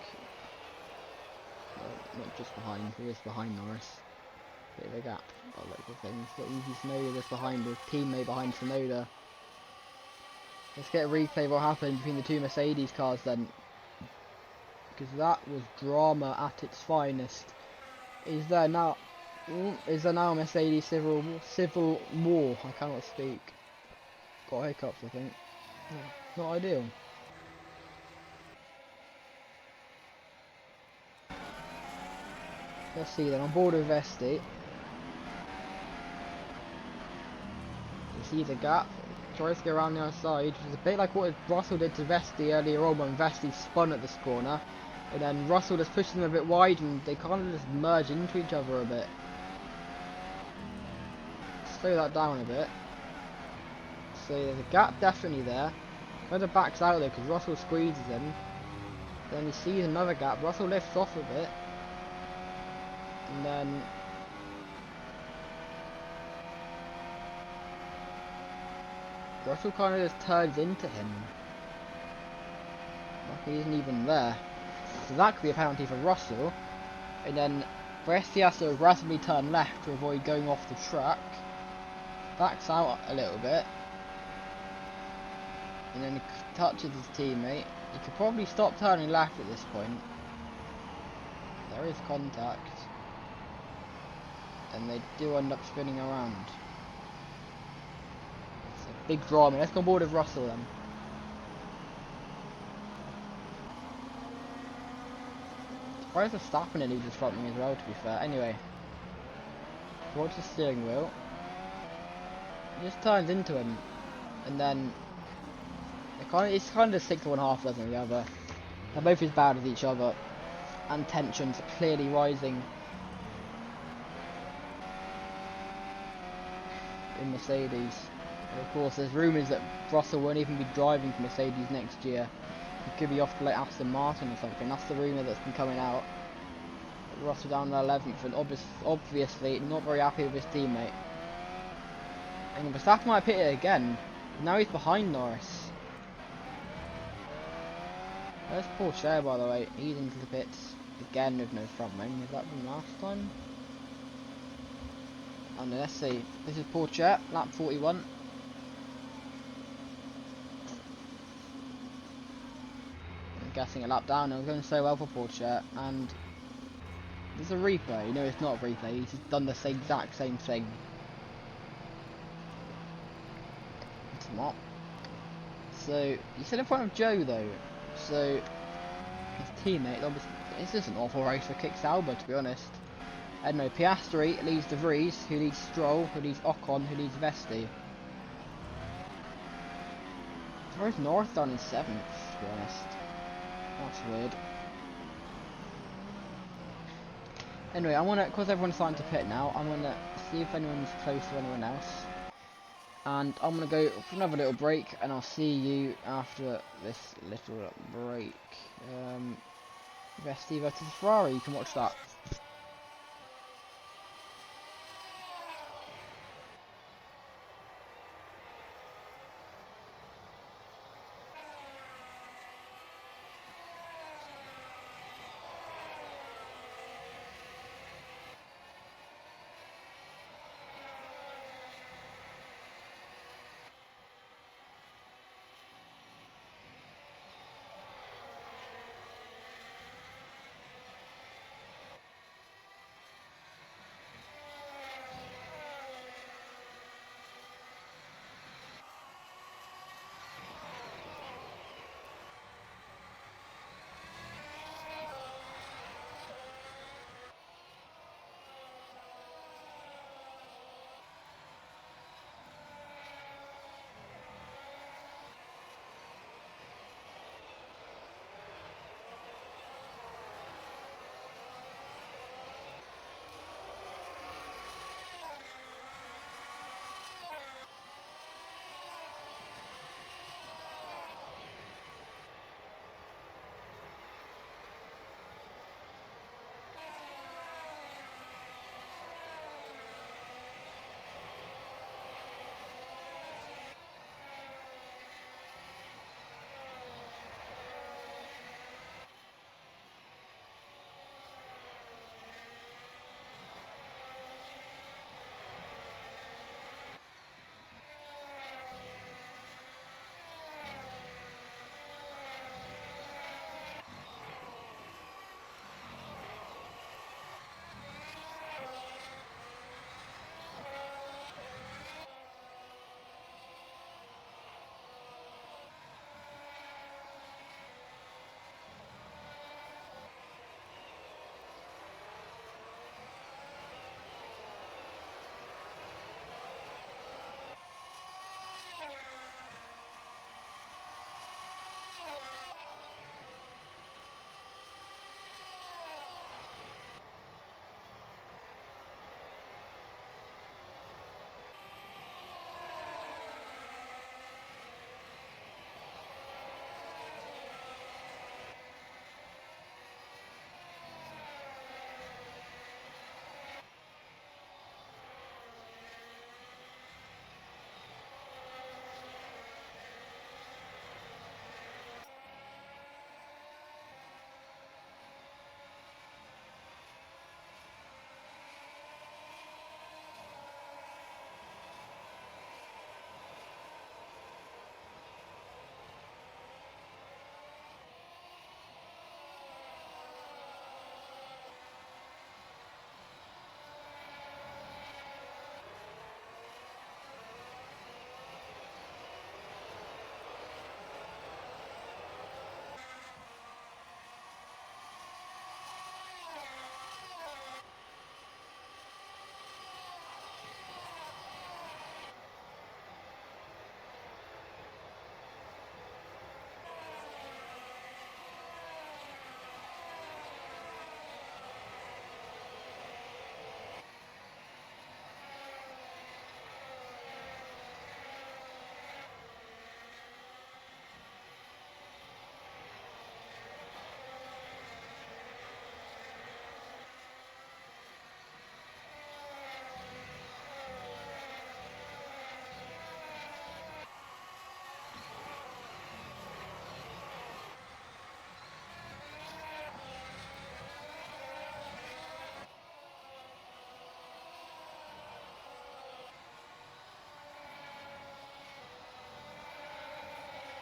Well, not just behind, he is behind Norris. Bit of a gap. I like the things. Got Yuki Tsunoda just behind his teammate behind Tsunoda. Let's get a replay of what happened between the 2 Mercedes cars then. Because that was drama at its finest. Is there now Is there now Mercedes civil war? I cannot speak. Got hiccups, I think. Not ideal. Let's see then. On board with Vesti. You see the gap. Tries to go around the outside, which is a bit like what Russell did to Vesti earlier on when Vesti spun at this corner. And then Russell just pushed them a bit wide and they kind of just merge into each other a bit. Slow that down a bit. So there's a gap definitely there. Kind of backs out there because Russell squeezes him. Then he sees another gap. Russell lifts off a bit. And then Russell kind of just turns into him. Like he isn't even there. So that could be a penalty for Russell. And then Vesti has to aggressively turn left to avoid going off the track. Backs out a little bit. And then he touches his teammate. He could probably stop turning left at this point. There is contact. And they do end up spinning around. It's a big drama. Let's go on board with Russell then. Surprised Verstappen and he just front me as well, to be fair. Anyway. Watch the steering wheel. He just turns into him. And then it's kind of 6 to 1/2 doesn't the other. They're both as bad as each other. And tensions are clearly rising in Mercedes. And of course, there's rumours that Russell won't even be driving for Mercedes next year. He could be off to like Aston Martin or something. That's the rumour that's been coming out. Russell down to 11th, and obviously not very happy with his teammate. And Verstappen might pit it again. Now he's behind Norris. There's Porsche, by the way. He's into the pits again with no front wing. Was that from last time? And let's see. This is Porsche, lap 41. I'm guessing a lap down. It was going so well for Porsche, and there's a replay. You know it's not a replay. He's just done the exact same thing. It's not. So he's still in front of Joe though. So his teammate, obviously, it's just an awful race for Kick Sauber, to be honest. I don't know. Piastri leads De Vries, who leads Stroll, who leads Ocon, who leads Vesti. Where's North down in 7th, to be honest? That's weird. Anyway, I want to, because everyone's starting to pit now, I'm going to see if anyone's close to anyone else. And I'm going to go for another little break, and I'll see you after this little break. Vesti versus Ferrari, you can watch that.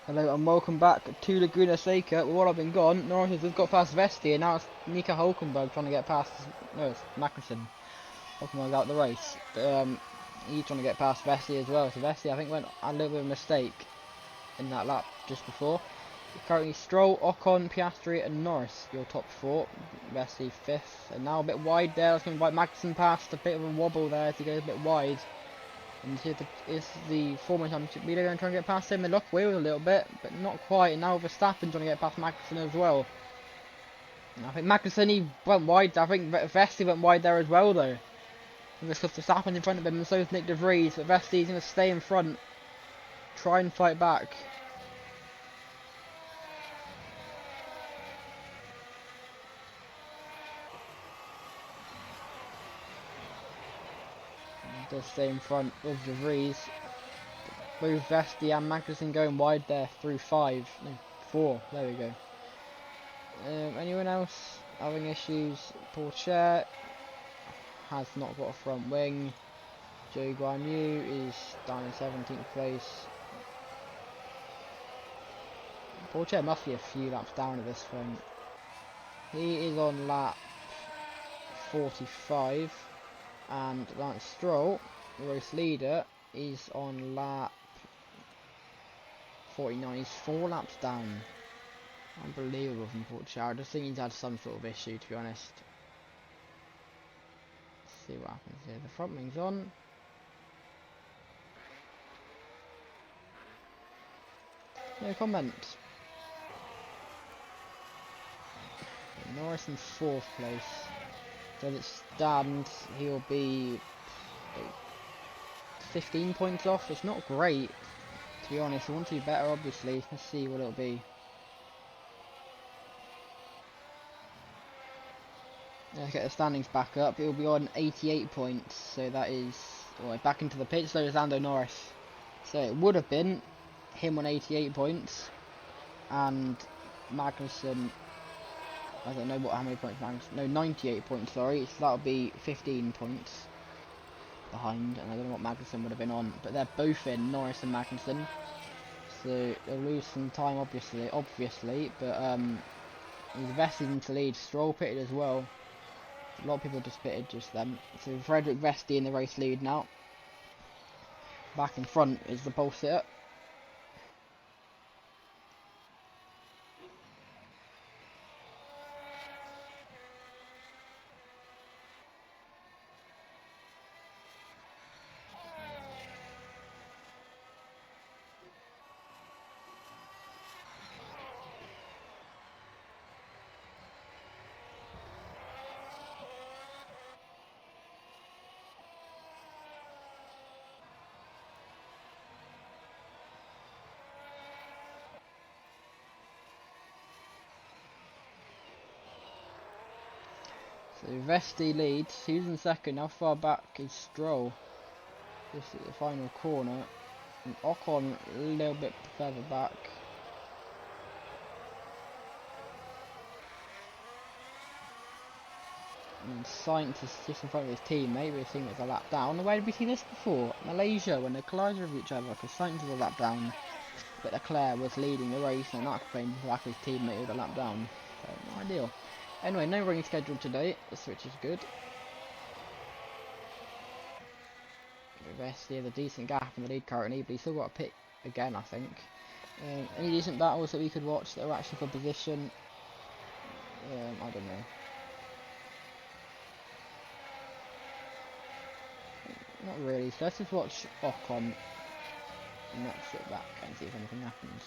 Hello and welcome back to Laguna Seca. While I've been gone, Norris has just got past Vesti and now it's Nico Hulkenberg trying to get past, no, it's Magnussen. Hulkenberg out the race. But he's trying to get past Vesti as well. So Vesti I think went a little bit of a mistake in that lap just before. Currently Stroll, Ocon, Piastri and Norris, your top four. Vesti fifth. And now a bit wide there. That's going to invite Magnussen past. A bit of a wobble there as he goes a bit wide. And see if the former championship leader going to try and get past him. They lock wheels a little bit, but not quite. And now Verstappen trying to get past Magnussen as well. And I think Magnussen, he went wide. I think Vesti went wide there as well, though. And because Verstappen's in front of him, and so is Nick De Vries. But Vesti's going to stay in front, try and fight back. Does stay in front of De Vries. Both Vesti and Magnussen going wide there through 4. There we go. Anyone else having issues? Porsche has not got a front wing. Joe Guan Yu is down in 17th place. Porsche must be a few laps down at this point. He is on lap 45, and Lance Stroll, the race leader, is on lap 49. He's 4 laps down. Unbelievable from Porsche. I just think he's had some sort of issue, to be honest. Let's see what happens here. The front wing's on. No comment. Norris in 4th place. So as it stands, he'll be 15 points off. It's not great, to be honest. I want to be better, obviously. Let's see what it'll be. Let's get the standings back up. It'll be on 88 points. So that is back into the pit. So is Lando Norris. So it would have been him on 88 points and Magnussen, I don't know how many points Magnussen, no, 98 points, sorry, so that'll be 15 points behind, and I don't know what Magnussen would have been on, but they're both in, Norris and Magnussen, so they'll lose some time obviously, but he's vested into lead. Stroll pitted as well, a lot of people just pitted just then, so Frederick Vesti in the race lead now. Back in front is the pole sitter. So Vesti leads, who's in second, how far back is Stroll? Just at the final corner, and Ocon a little bit further back. And Sainz is just in front of his teammate, but his teammate's a lap down. Where did we see this before? Malaysia, when they collided with each other, because Sainz was a lap down, but Leclerc was leading the race, and that came back his teammate with a lap down. So, not ideal. Anyway, no running scheduled today, which is good. Vesti has a decent gap in the lead currently, but he's still got a pit again, I think. Any decent battles that we could watch that are actually for position? I don't know. Not really, so let's just watch Ocon and let's sit back and see if anything happens.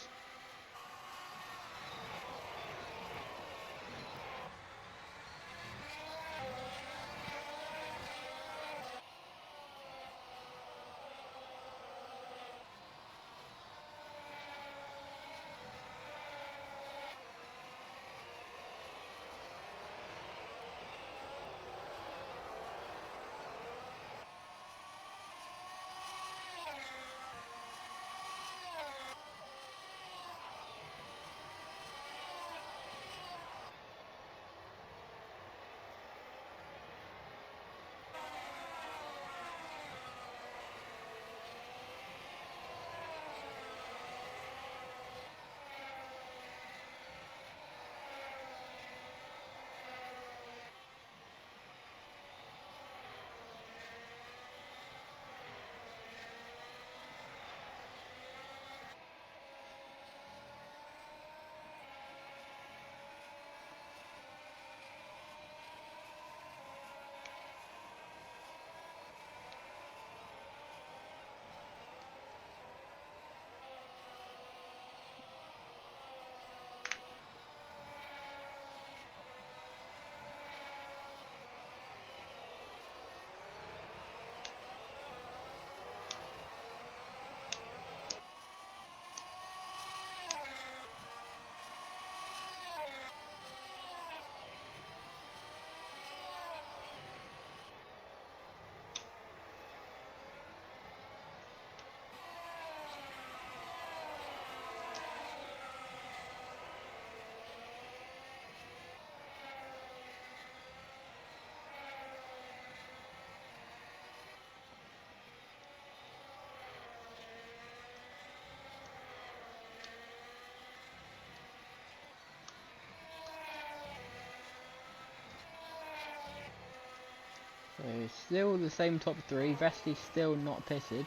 So still the same top three. Vesti's still not pitted.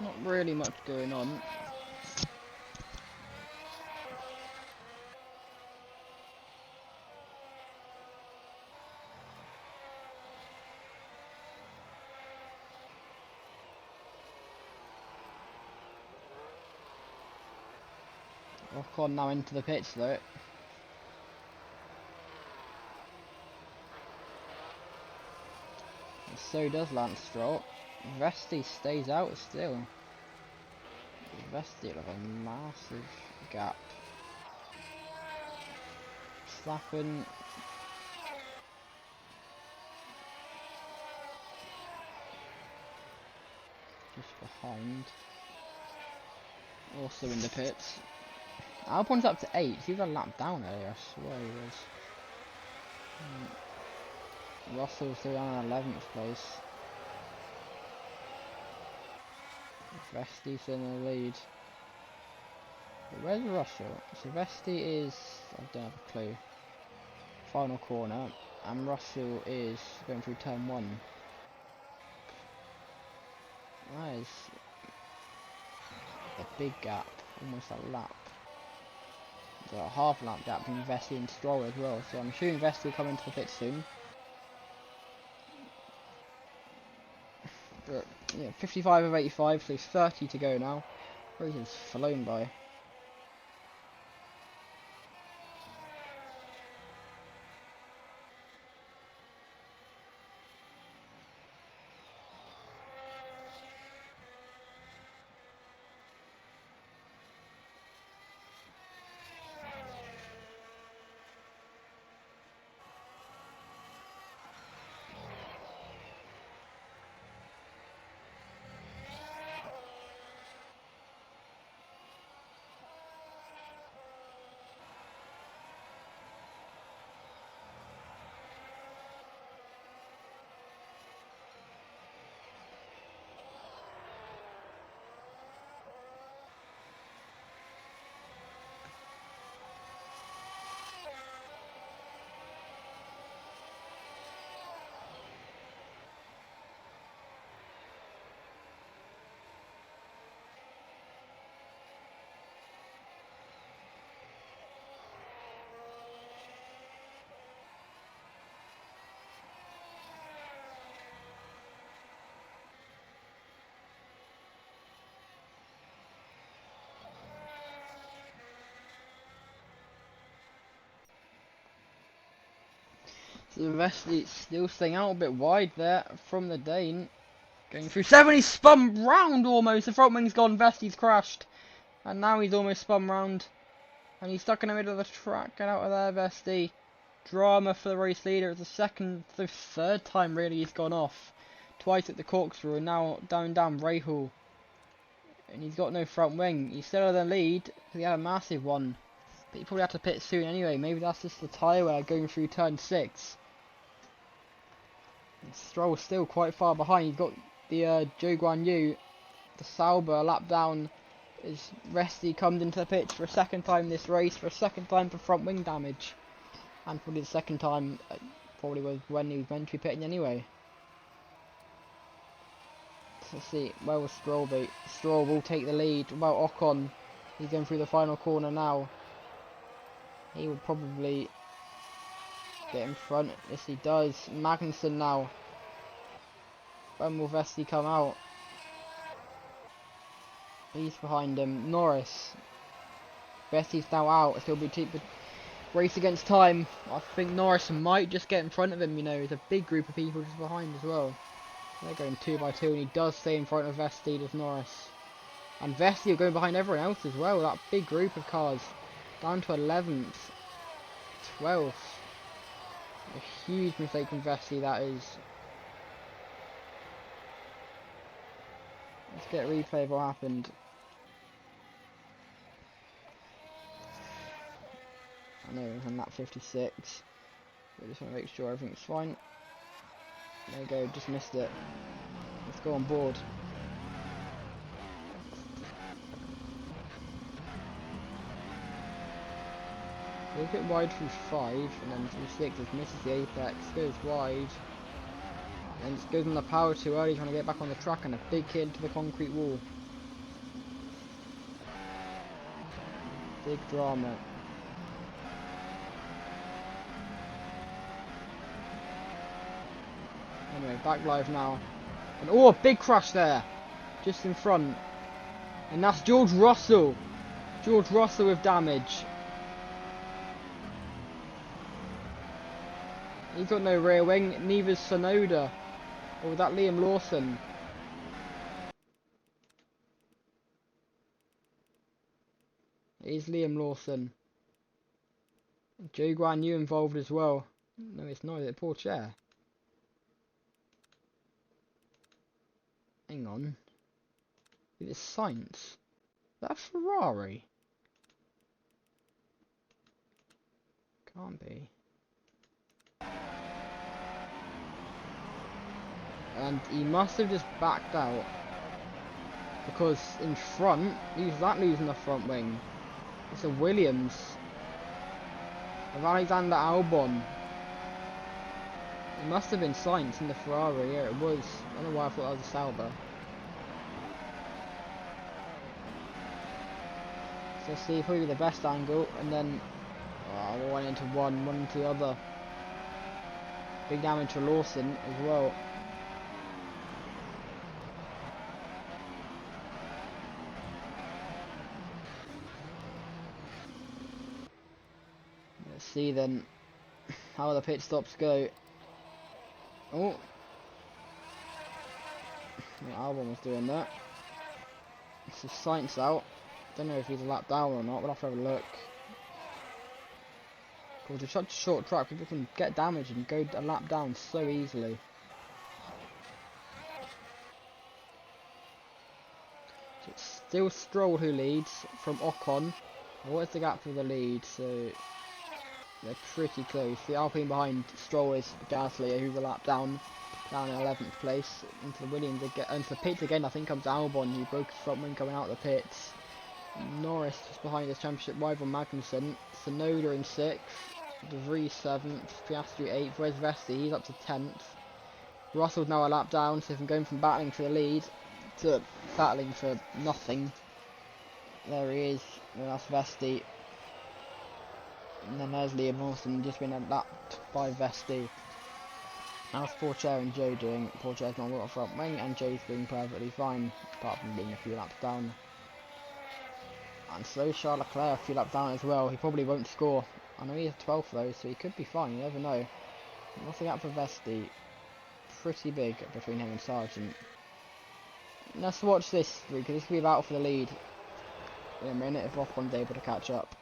Not really much going on. Ocon now into the pits though. And so does Lance Stroll. Vesti stays out still. Vesti have a massive gap. Slapping. Just behind. Also in the pits. Albon's up to 8. He was a lap down earlier, I swear he was. Russell's still down in 11th place. Vesti's in the lead. But where's Russell? So Vesti is, I don't have a clue. Final corner, and Russell is going through turn 1. That is a big gap, almost a lap. There's a half lap gap between Vesti and Stroll as well, so I'm assuming Vesti will come into the pit soon. But yeah, 55 of 85, so there's 30 to go now. Race has flown by. So Vesti still staying out a bit wide there from the Dane. Going through 7, he's spun round almost. The front wing's gone, Vesti's crashed. And now he's almost spun round. And he's stuck in the middle of the track. Get out of there, Vesti. Drama for the race leader. It's the third time really he's gone off. Twice at the corkscrew and now down Rahal. And he's got no front wing. He's still in the lead because he had a massive one. But he probably had to pit soon anyway. Maybe that's just the tyre wear going through turn 6. And Stroll's still quite far behind. He's got the Zhou Guan Yu, the Sauber, a lap down. As Vesti comes into the pits for a second time this race, for a second time for front wing damage. And probably the second time, probably was when he was meant to be pitting anyway. So let's see, where will Stroll be? Stroll will take the lead. Well, Ocon, he's going through the final corner now. He will probably get in front. Yes, he does. Magnussen now. When will Vesti come out? He's behind him. Norris. Vesti's now out. It's going to be race against time. I think Norris might just get in front of him, you know. There's a big group of people just behind as well. They're going 2 by 2 and he does stay in front of Vesti, does Norris. And Vesti are going behind everyone else as well. That big group of cars. Down to 11th. 12th. A huge mistake from Vesti, that is. Let's get a replay of what happened. I know, I'm at 56. I just want to make sure everything's fine. There we go, just missed it. Let's go on board. Goes a bit wide through 5, and then through 6 it misses the apex, goes wide. And just goes on the power too early, trying to get back on the track, and a big hit into the concrete wall. Big drama. Anyway, back live now. And oh, a big crash there! Just in front. And that's George Russell! George Russell with damage. He's got no rear wing, neither's Sonoda. Or was that Liam Lawson? It is Liam Lawson. Joe Guan Yu involved as well. No, it's not, is it? Poor chair. Hang on. Is it Sainz? Is that a Ferrari? Can't be. And he must have just backed out. Because in front, who's that losing the front wing? It's a Williams. Of Alexander Albon. It must have been Sainz in the Ferrari, yeah it was. I don't know why I thought that was a Sauber. So see, probably the best angle, and then one into one into the other. Big damage to Lawson as well. Let's see then how the pit stops go. Oh, yeah, Albon was doing that. So Sainz out. Don't know if he's a lap down or not. We'll have to have a look. Because it's such a short track, people can get damaged and go a lap down so easily. So it's still Stroll who leads from Ocon. What is the gap for the lead? So they're pretty close. The Alpine behind Stroll is Gasly, who's a lap down in 11th place. Into the Williams again, into the pits again. I think comes Albon, who broke his front wing coming out of the pits. Norris just behind his championship rival Magnussen. Sonoda in 6th. De Vries 7th. Piastri 8th. Where's Vesti? He's up to 10th. Russell's now a lap down, so from going from battling for the lead to battling for nothing. There he is. Well, that's Vesti. And then there's Liam Lawson just been lapped by Vesti. How's Porcher and Joe doing? Porcher's not got a front wing and Joe's doing perfectly fine, apart from being a few laps down. And so Charles Leclerc a few laps down as well. He probably won't score. I know he's 12th though, so he could be fine, you never know. What's the gap for Vesti? Pretty big between him and Sargent. Let's watch this through, because this will be a battle for the lead in a minute if Ocon's able to catch up.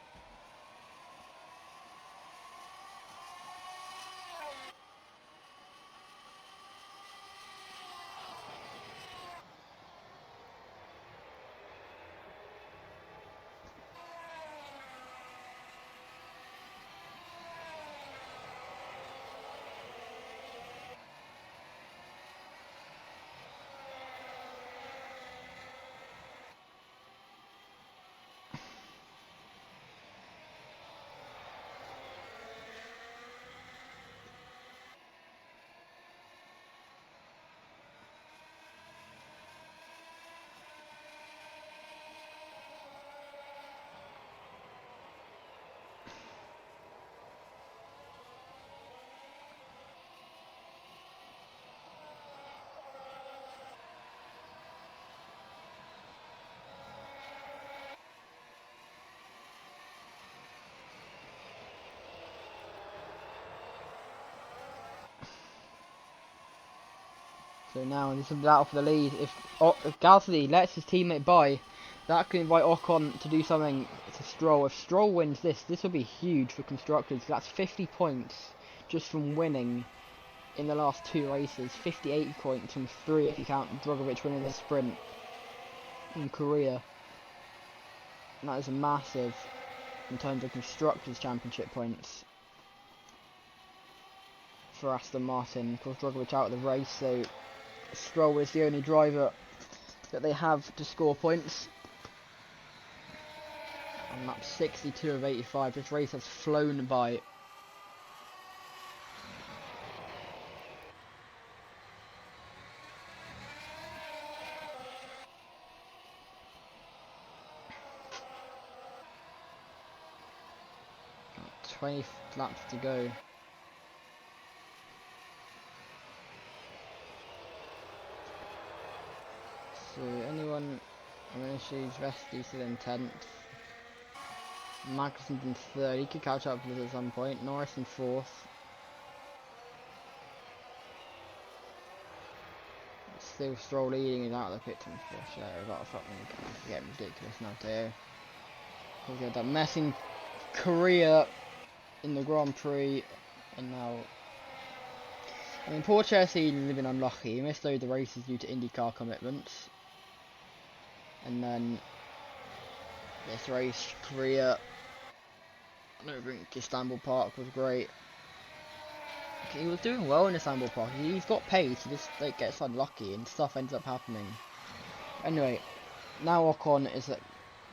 So now this is a battle for the lead. If Gasly lets his teammate by, that could invite Ocon to do something to Stroll. If Stroll wins this will be huge for constructors. That's 50 points just from winning in the last 2 races. 58 points from 3 if you count Drogovic winning the sprint in Korea. And that is massive in terms of constructors championship points for Aston Martin. Of course, Drogovic out of the race, so Stroll is the only driver that they have to score points. On lap 62 of 85, this race has flown by. 20 laps to go. So anyone, I'm going to choose Vesti still in 10th. Magnussen's in 3rd, he could catch up with us at some point. Norris in 4th. Still Stroll leading is out of the pit to for sure. Got a fucking getting ridiculous now too. We had that messing career in the Grand Prix, and now I mean poor Chelsea has been unlucky. He missed loads of races due to IndyCar commitments, and then this race Korea over in Istanbul Park was great. He was doing well in Istanbul Park. He's got pace. He just like gets unlucky and stuff ends up happening. Anyway, now Ocon is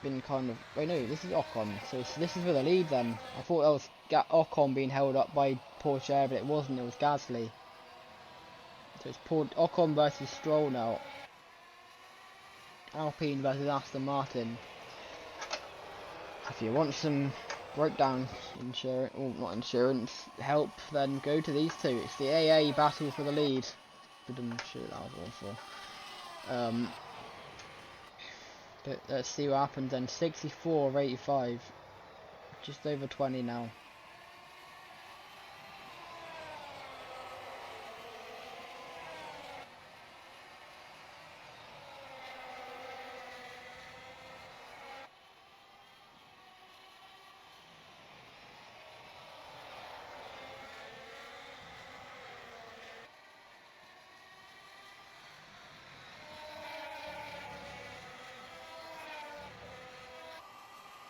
been kind of... Wait, no, this is Ocon. So this is for the lead then. I thought that was Ocon being held up by Porsche, but it wasn't. It was Gasly. So it's Ocon versus Stroll now. Alpine versus Aston Martin. If you want some breakdown insurance, or not insurance, help, then go to these two. It's the AA battle for the lead. Shit, that was awful. But let's see what happens then. 64 or 85. Just over 20 now.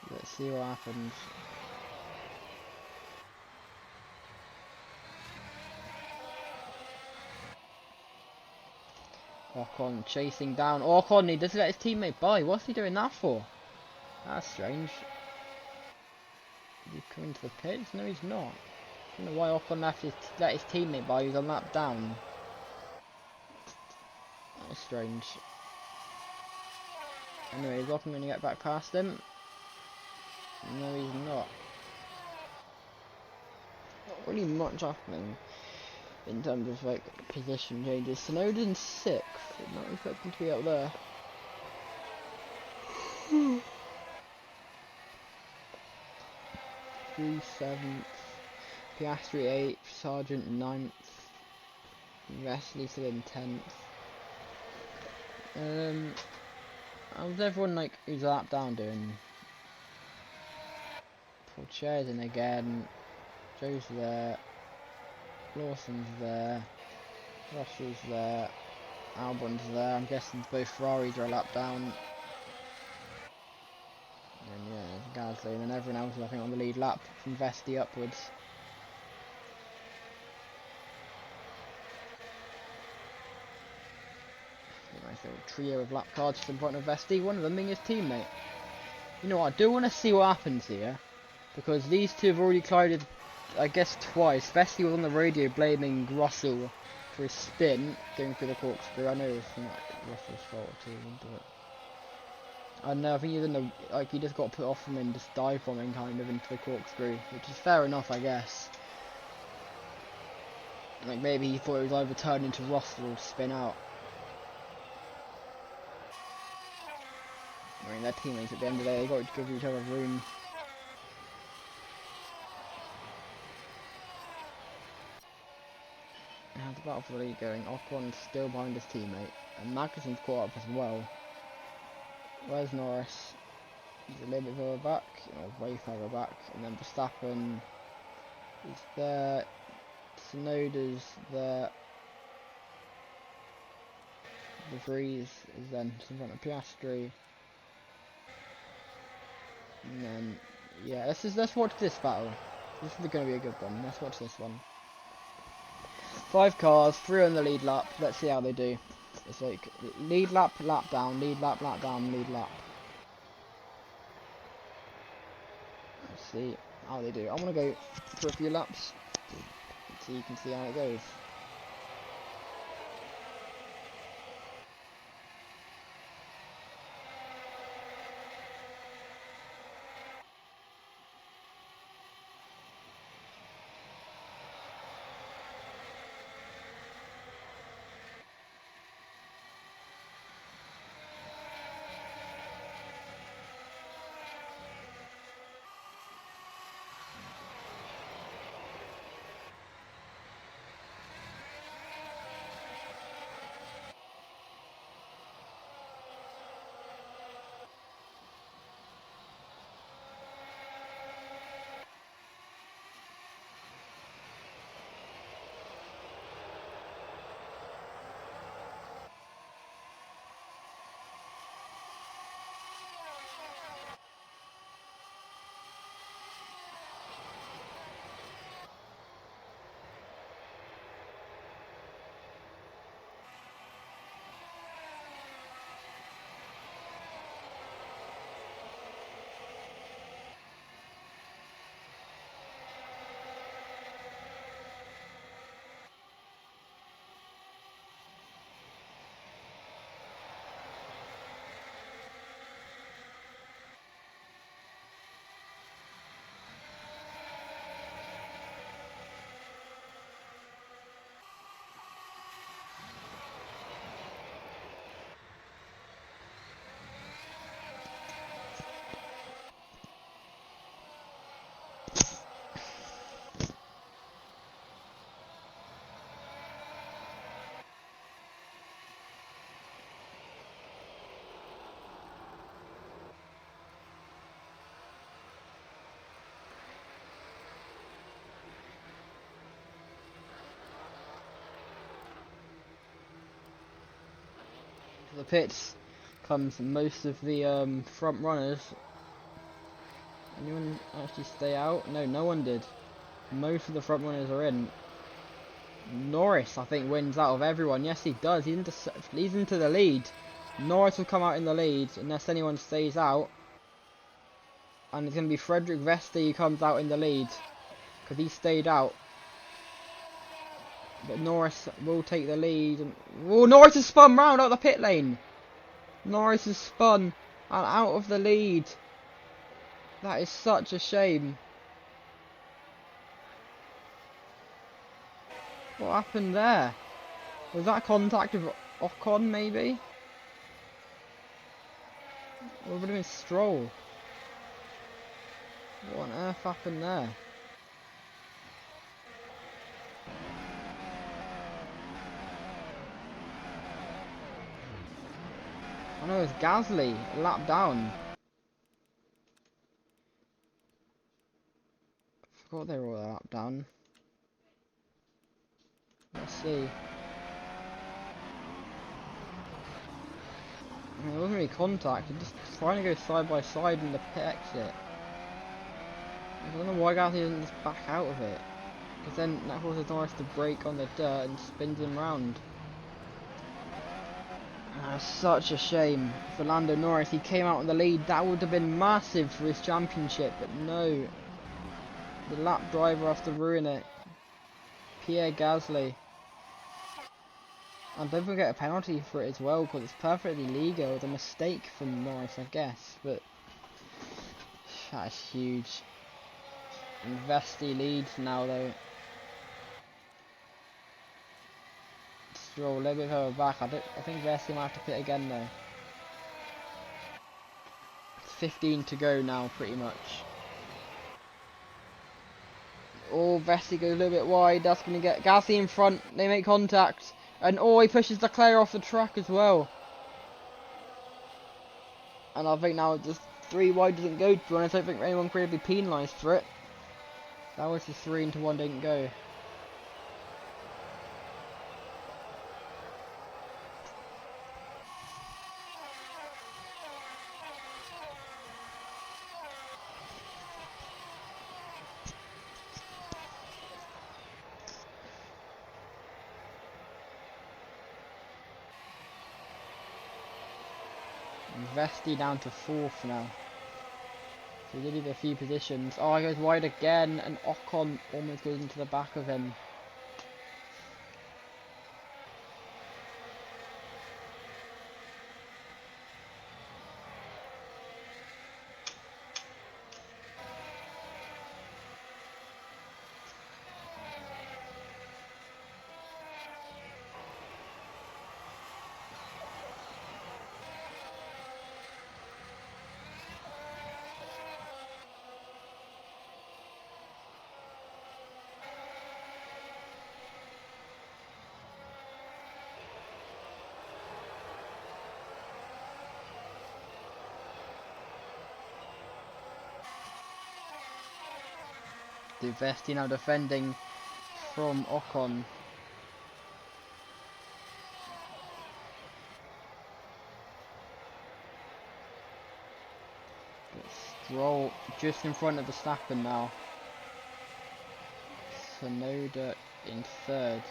Let's see what happens. Ocon chasing down. Ocon, he doesn't let his teammate by. What's he doing that for? That's strange. Is he coming to the pits? No, he's not. I don't know why Ocon let his teammate by. He's a lap down. That's strange. Anyway, is Ocon going to get back past him? No, he's not. Not really much happening in terms of like position changes. Snowden's in 6th. Not expecting to be up there. Three 7th. Piastri 8th. Sargent 9th. Wesley still in 10th. How's everyone like who's a lap down doing? Porche's in again. Joe's there. Lawson's there. Russell's there. Albon's there. I'm guessing both Ferraris are a lap down. And yeah, Gasly, and then everyone else is I think on the lead lap from Vesti upwards. A nice little trio of lap cards in front of Vesti, one of them being his teammate. You know what, I do want to see what happens here, because these two have already collided, I guess, twice. Vesti was on the radio blaming Russell for his spin going through the corkscrew. I know it's not Russell's fault at all, but I don't know, I think he's in the, like, he just got put off him and just dive bombing kind of into the corkscrew, which is fair enough, I guess. Like, maybe he thought it was either turned into Russell or spin out. I mean, they're teammates at the end of the day, they've got to give each other room. How's the battle for the lead going? Ocon's still behind his teammate, and Magnussen's caught up as well. Where's Norris? He's a little bit further back, or way further back, and then Verstappen is there, Tsunoda's there, De Vries is then in front of Piastri, and then, yeah, let's watch this battle. This is going to be a good one. Let's watch this one. 5 cars, 3 on the lead lap. Let's see how they do. It's like lead lap, lap down, lead lap, lap down, lead lap. Let's see how they do. I'm gonna go for a few laps so you can see how it goes. the pits comes most of the front runners. Anyone actually stay out? No, no one did. Most of the front runners are in. Norris, I think, wins out of everyone. Yes, he does. He's into the lead. Norris will come out in the lead unless anyone stays out. And it's going to be Frederick Vesti who comes out in the lead. Because he stayed out. But Norris will take the lead. And oh, Norris has spun round out the pit lane. Norris has spun and out of the lead. That is such a shame. What happened there? Was that contact with Ocon maybe? Or would have been Stroll? What on earth happened there? I know it was Gasly, a lap down. I forgot they were all a lap down. Let's see. I mean, it wasn't really contact, they're just trying to go side by side in the pit exit. I don't know why Gasly didn't just back out of it. Because then that causes Norris to brake on the dirt and spins him round. Such a shame for Lando Norris. He came out in the lead. That would have been massive for his championship, but no. The lap driver has to ruin it. Pierre Gasly. And don't forget a penalty for it as well, because it's perfectly legal. It's a mistake from Norris, I guess, but that is huge. And Vesti leads now though. Stroll a little bit further back. I think Vesti might have to pit again though. It's 15 to go now, pretty much. Oh, Vesti goes a little bit wide. That's going to get Gasly in front. They make contact. And oh, he pushes Leclerc off the track as well. And I think now just 3 wide doesn't go, to be honest. I don't think anyone could be penalised for it. That was just 3 into 1 didn't go. Vesti down to 4th now. So he did leave a few positions. Oh, he goes wide again, and Ocon almost goes into the back of him. Vesti now defending from Ocon. Stroll just in front of Verstappen now. Sonoda in 3rd.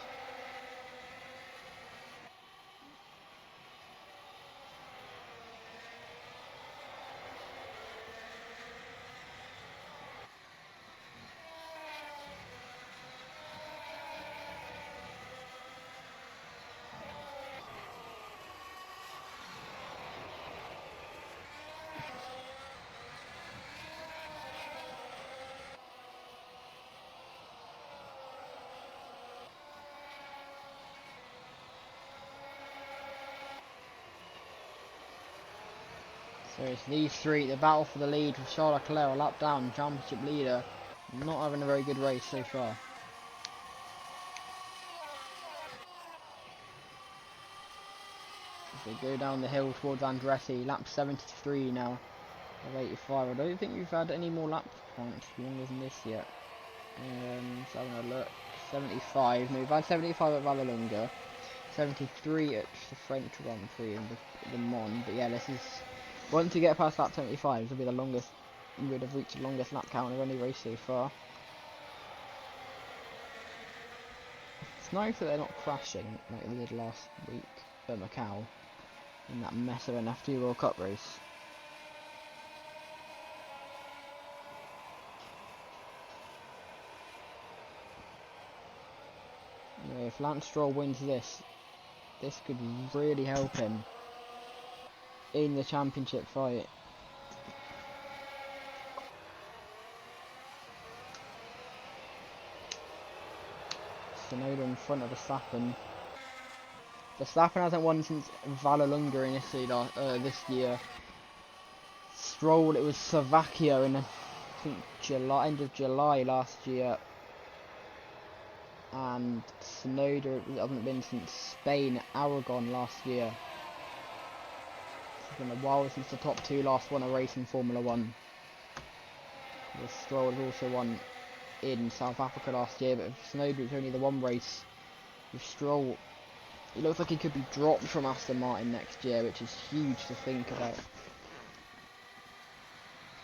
So it's these 3, the battle for the lead with Charles Leclerc, a lap down, championship leader. Not having a very good race so far. As they go down the hill towards Andretti, lap 73 now of 85. I don't think we've had any more lap points longer than this yet. Just having a look. 75, no, we've had 75 at Vallelunga, 73 at the French Grand Prix in the Mans. But yeah, this is, once you get past lap 75, this will be the longest, you would have reached the longest lap count of any race so far. It's nice that they're not crashing like they did last week at Macau in that mess of an F2 World Cup race. Anyway, if Lance Stroll wins this could really help him in the championship fight. Tsunoda in front of Verstappen. Verstappen hasn't won since Vallelunga in Italy this year. Stroll, it was Slovakia in I think end of July last year. And Tsunoda, it hasn't been since Spain, Aragon last year. It's been a while since the top two last won a race in Formula 1. Stroll has also won in South Africa last year, but if Tsunoda, it's only the one race. With Stroll, it looks like he could be dropped from Aston Martin next year, which is huge to think about.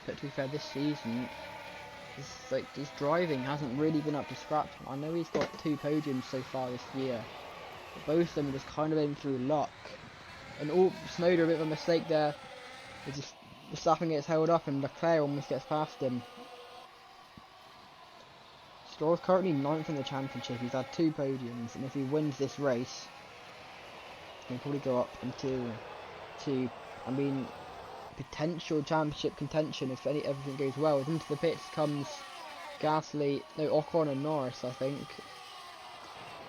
But to be fair, this season, his driving hasn't really been up to scratch. I know he's got 2 podiums so far this year, but both of them have just kind of been through luck. And Tsunoda, a bit of a mistake there. It's just Verstappen gets held up and Leclerc almost gets past him. Stroll's currently 9th in the championship. He's had 2 podiums, and if he wins this race, he can probably go up into potential championship contention if everything goes well. Into the pits comes Ocon and Norris, I think.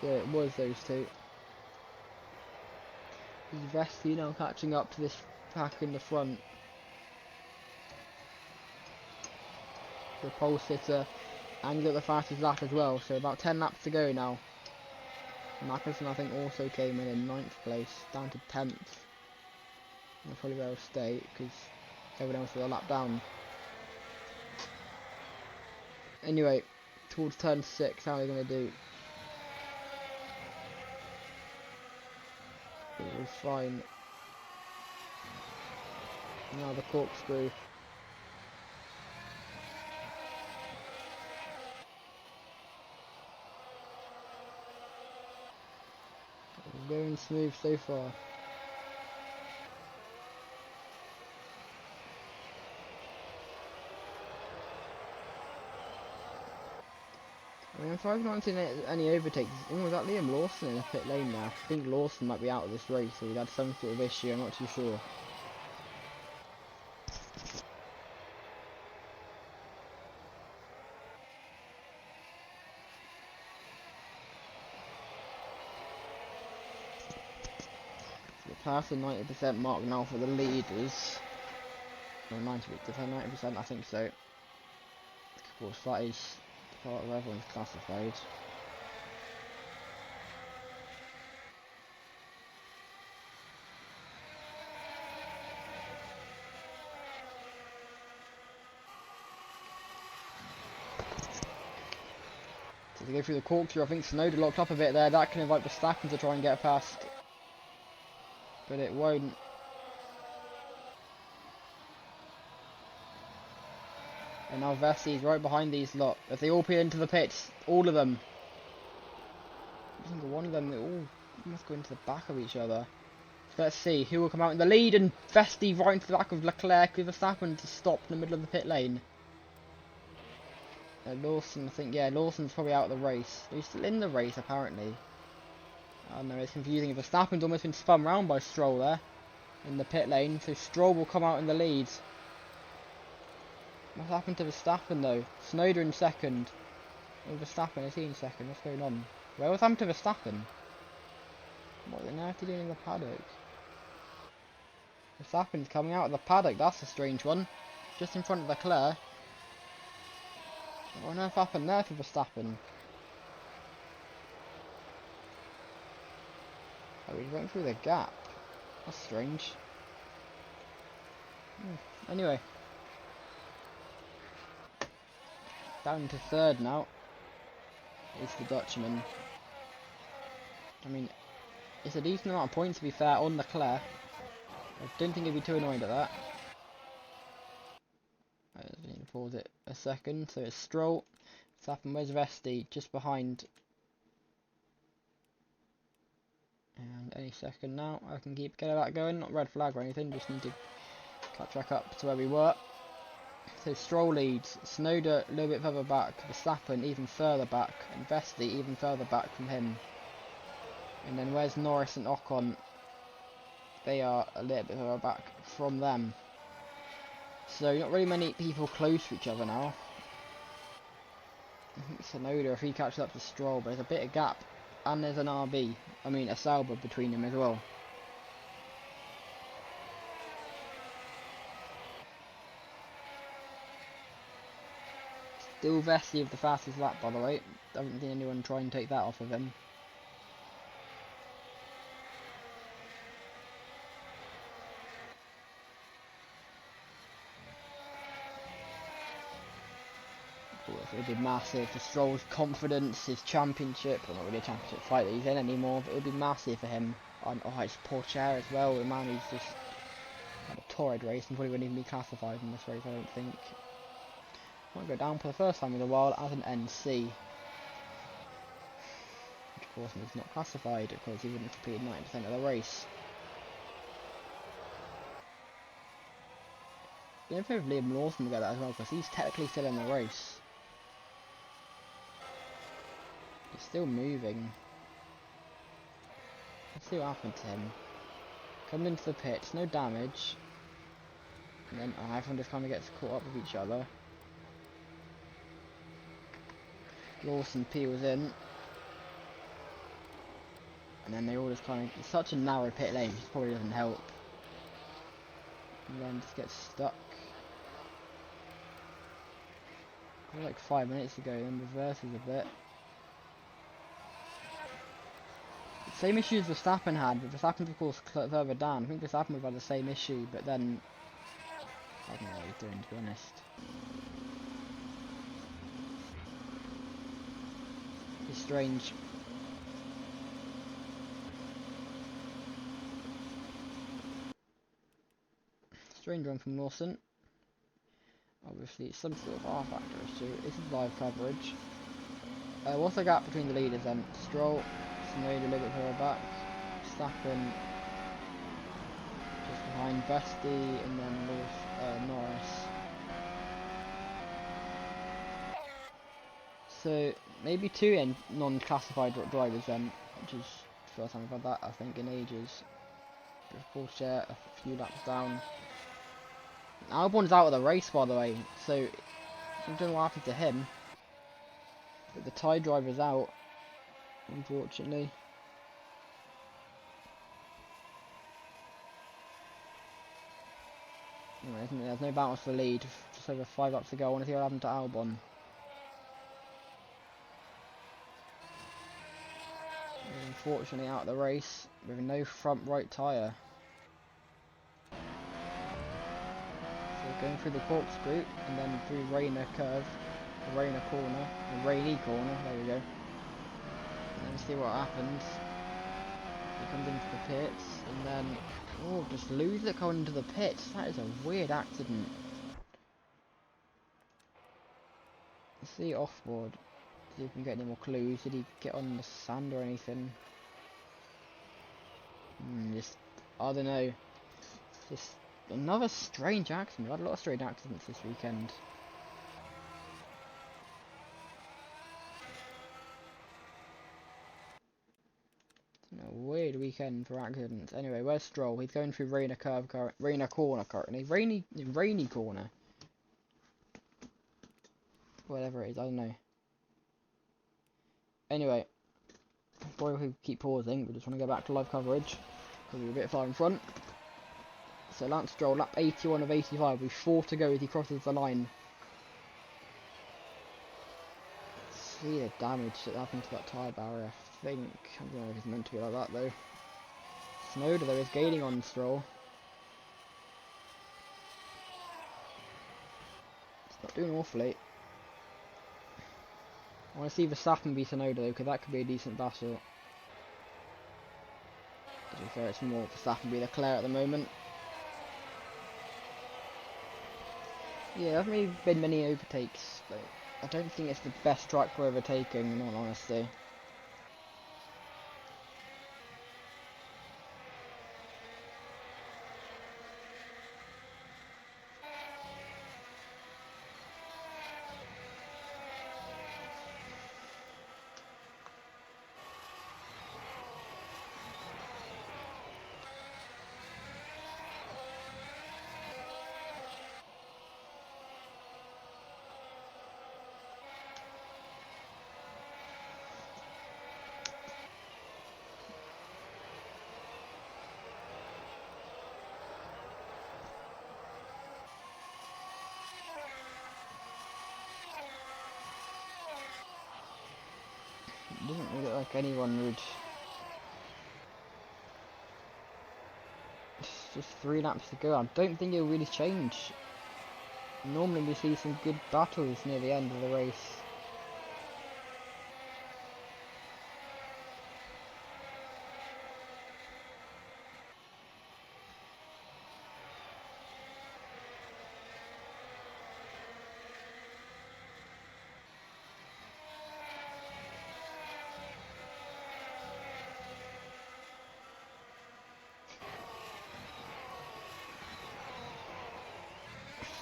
Yeah, it was those two. Vesti now catching up to this pack in the front. The pole sitter, and he's got the fastest lap as well, so about 10 laps to go now. Magnussen, I think, also came in 9th place, down to 10th. I'll probably be able to stay because everyone else is a lap down. Anyway, towards turn 6, how are they going to do? It was fine. Now the corkscrew. Going smooth so far. I mean, I'm surprised I'm not seeing any overtakes. Was that Liam Lawson in the pit lane now? I think Lawson might be out of this race, or he had some sort of issue, I'm not too sure. Past the 90% mark now for the leaders. Or 90%, I think so. Of course, that is part of everyone's classified. So to go through the corkscrew, I think Tsunoda locked up a bit there. That can invite Verstappen to try and get past. But it won't. And now Vesti's right behind these lot. If they all peel into the pits, all of them. I think one of them, they all must go into the back of each other. So let's see, who will come out in the lead, and Vesti right into the back of Leclerc with Verstappen to stop in the middle of the pit lane. Lawson, I think, yeah, Lawson's probably out of the race. He's still in the race, apparently. I don't know, it's confusing. Verstappen's almost been spun round by Stroll there in the pit lane, so Stroll will come out in the lead. What's happened to Verstappen though? Tsunoda in second. Oh, Verstappen, is he in second? What's going on? Well, what's happened to Verstappen? What are they now doing in the paddock? Verstappen's coming out of the paddock, that's a strange one. Just in front of Leclerc. What on earth happened there for Verstappen? Oh, he went through the gap. That's strange. Anyway. Down to third now. Is the Dutchman. I mean, It's a decent amount of points, to be fair, on Leclerc. I didn't think he'd be too annoyed at that. I just need to pause it a second. So it's Stroll, Verstappen, where's Vesti? Just behind. And any second now, I can keep getting that going. Not red flag or anything, just need to catch back up to where we were. So Stroll leads, Tsunoda a little bit further back, Verstappen even further back, and Vesti even further back from him. And then where's Norris and Ocon? They are a little bit further back from them. So not really many people close to each other now. I think Tsunoda, if he catches up to Stroll, but there's a bit of gap. And there's an RB, I mean a Sauber between them as well. Still Vesti with the fastest lap, by the way. Haven't seen anyone try and take that off of him. It would be massive for Stroll's confidence, his championship, well not really a championship fight that he's in anymore, but it would be massive for him. And oh, it's poor Chair as well, the man who's just had a torrid race and probably wouldn't even be classified in this race, I don't think. Might go down for the first time in a while as an NC. Which of course he's not classified because he wouldn't have completed 90% of the race. You know, if Liam Lawson will get that as well because he's technically still in the race. He's still moving. Let's see what happened to him. Coming into the pits, no damage. And then everyone just kind of gets caught up with each other. Lawson peels in. And then they all just kind of... It's such a narrow pit lane, which probably doesn't help. And then just gets stuck. Like 5 minutes ago, then reverses a bit. Same issues Verstappen had, but Verstappen's of course further down. I think Verstappen would have had the same issue, but then... I don't know what he's doing, to be honest. It's strange. Strange one from Lawson. Obviously, it's some sort of R factor issue. This is live coverage. What's the gap between the leaders then? Stroll, Tsunoda a little bit further back. Verstappen just behind Vesti, and then Norris. So maybe two non-classified drivers then, which is the first time I've had that I think in ages. Porsche a few laps down. Albon's out of the race by the way, so I don't know what happened to him. But the Thai driver's out, unfortunately. Anyway, there's no battles for the lead, just over 5 laps to go. I want to see what happened to Albon. He's unfortunately out of the race with no front right tyre. So going through the corkscrew and then through Rainer curve, the Rainer corner, the rainy corner, there we go. And then see what happens. He comes into the pits and then, oh, just loses it going into the pits. That is a weird accident. Let's see offboard. See if we can get any more clues. Did he get on the sand or anything? Just, I don't know. Just another strange accident. We've had a lot of strange accidents this weekend. A weird weekend for accidents. Anyway, where's Stroll? He's going through Rainer corner currently. Rainy corner. Whatever it is, I don't know. Anyway, before we keep pausing, we just want to go back to live coverage because we're a bit far in front. So Lance Stroll, lap 81 of 85, with 4 to go as he crosses the line. See the damage that happened to that tyre barrier. I think, I don't know if it's meant to be like that though. Tsunoda though is gaining on Stroll. It's not doing awfully. I want to see Verstappen beat Tsunoda though, because that could be a decent battle. To be fair, it's more Verstappen be Leclerc at the moment. Yeah, there haven't really been many overtakes, but I don't think it's the best track for overtaking, in all honesty. It doesn't really look like anyone would. It's just 3 laps to go. I don't think it'll really change. Normally we see some good battles near the end of the race.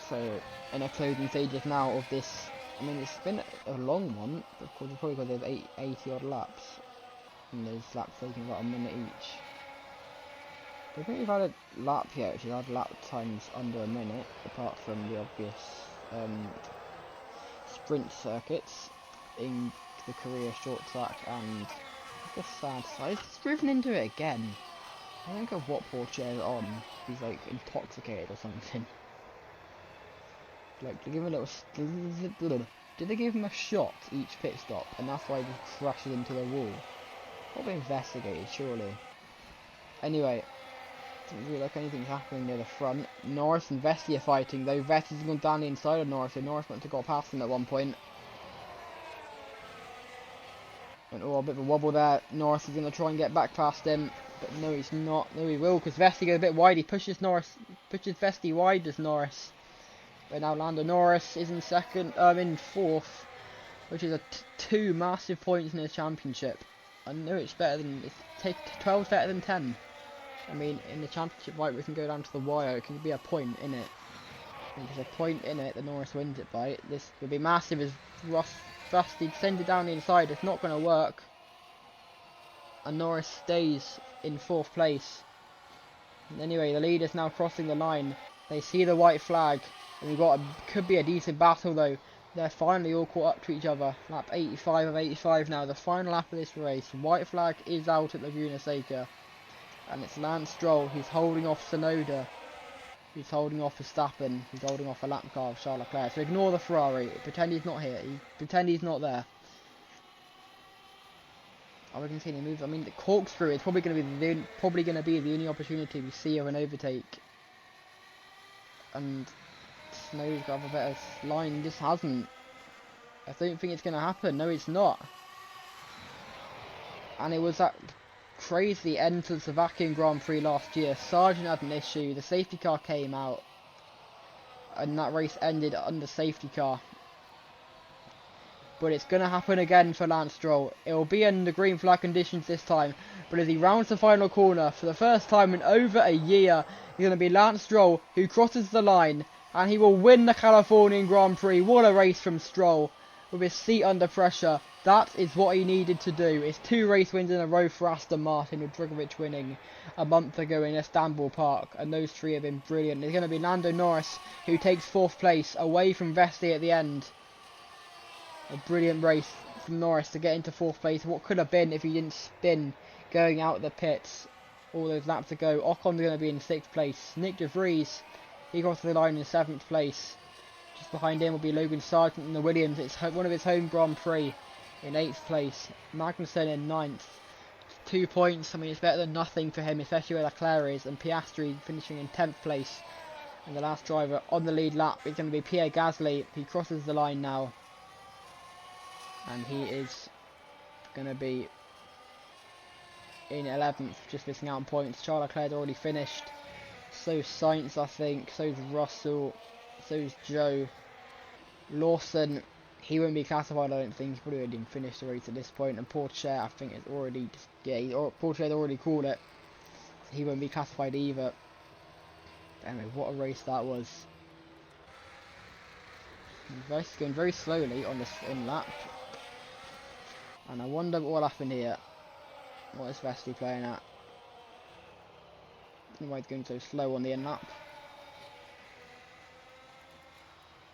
So, in a closing stages now of this, I mean, it's been a long one, but of course we've probably got those 80 odd laps, and those laps taking about a minute each. I don't think we've had a lap yet which has had lap times under a minute, apart from the obvious sprint circuits in the Korea short track and the sad side. He's driven into it again. I think of what poor chair is on. He's like intoxicated or something. Like, they give him a little. Did they give him a shot each pit stop, and that's why he just crashes into the wall? Probably investigated, surely. Anyway, doesn't really like anything's happening near the front. Norris and Vesti are fighting, though. Vesti's gone down the inside of Norris, so Norris went to go past him at one point. And oh, a bit of a wobble there. Norris is going to try and get back past him, but no, he's not. No, he will, because Vesti goes a bit wide. He pushes Vesti wide as Norris. But now Lando Norris is in fourth, which is 2 massive points in his championship. I know it's better than 12's better than 10. I mean, in the championship, right, we can go down to the wire. It can be a point in it. If there's a point in it, the Norris wins it by. This would be massive as Rusty descended down the inside. It's not going to work, and Norris stays in 4th place. And anyway, the leader's now crossing the line. They see the white flag. And we've got could be a decent battle though. They're finally all caught up to each other. Lap 85 of 85 now, the final lap of this race. White flag is out at Laguna Seca. And it's Lance Stroll who's holding off Tsunoda. He's holding off Verstappen. He's holding off a lap car of Charles Leclerc. So ignore the Ferrari. Pretend he's not here. Pretend he's not there. Are we going to see any moves? I mean, the corkscrew is probably going to be the only opportunity we see of an overtake. And Snow's got a better line, just hasn't. I don't think it's going to happen. No, it's not. And it was that crazy end to the Slovakian Grand Prix last year. Sargent had an issue, the safety car came out, and that race ended under safety car. But it's going to happen again for Lance Stroll. It will be in the green flag conditions this time, but as he rounds the final corner, for the first time in over a year, it's going to be Lance Stroll who crosses the line, and he will win the Californian Grand Prix. What a race from Stroll, with his seat under pressure. That is what he needed to do. It's 2 race wins in a row for Aston Martin, with Drugovich winning a month ago in Istanbul Park, and those 3 have been brilliant. It's going to be Lando Norris who takes 4th place, away from Vesti at the end. A brilliant race from Norris to get into 4th place. What could have been if he didn't spin going out of the pits all those laps ago. Ocon's going to be in 6th place. Nick De Vries, he crosses the line in 7th place. Just behind him will be Logan Sargent in the Williams. It's one of his home Grand Prix in 8th place. Magnussen in 9th. 2 points. I mean, it's better than nothing for him, especially where Leclerc is. And Piastri finishing in 10th place. And the last driver on the lead lap is going to be Pierre Gasly. He crosses the line now. And he is going to be in 11th, just missing out on points. Charles Leclerc's already finished. So's Sainz, I think. So's Russell. So's Joe. Lawson, he won't be classified, I don't think. He probably already didn't finish the race at this point. And Porsche, I think, is already, Porsche's already called it. So he won't be classified either. But anyway, what a race that was. He's going very slowly on this in lap. And I wonder what will happen here. What is Vesti playing at? I don't know why he's going so slow on the in lap.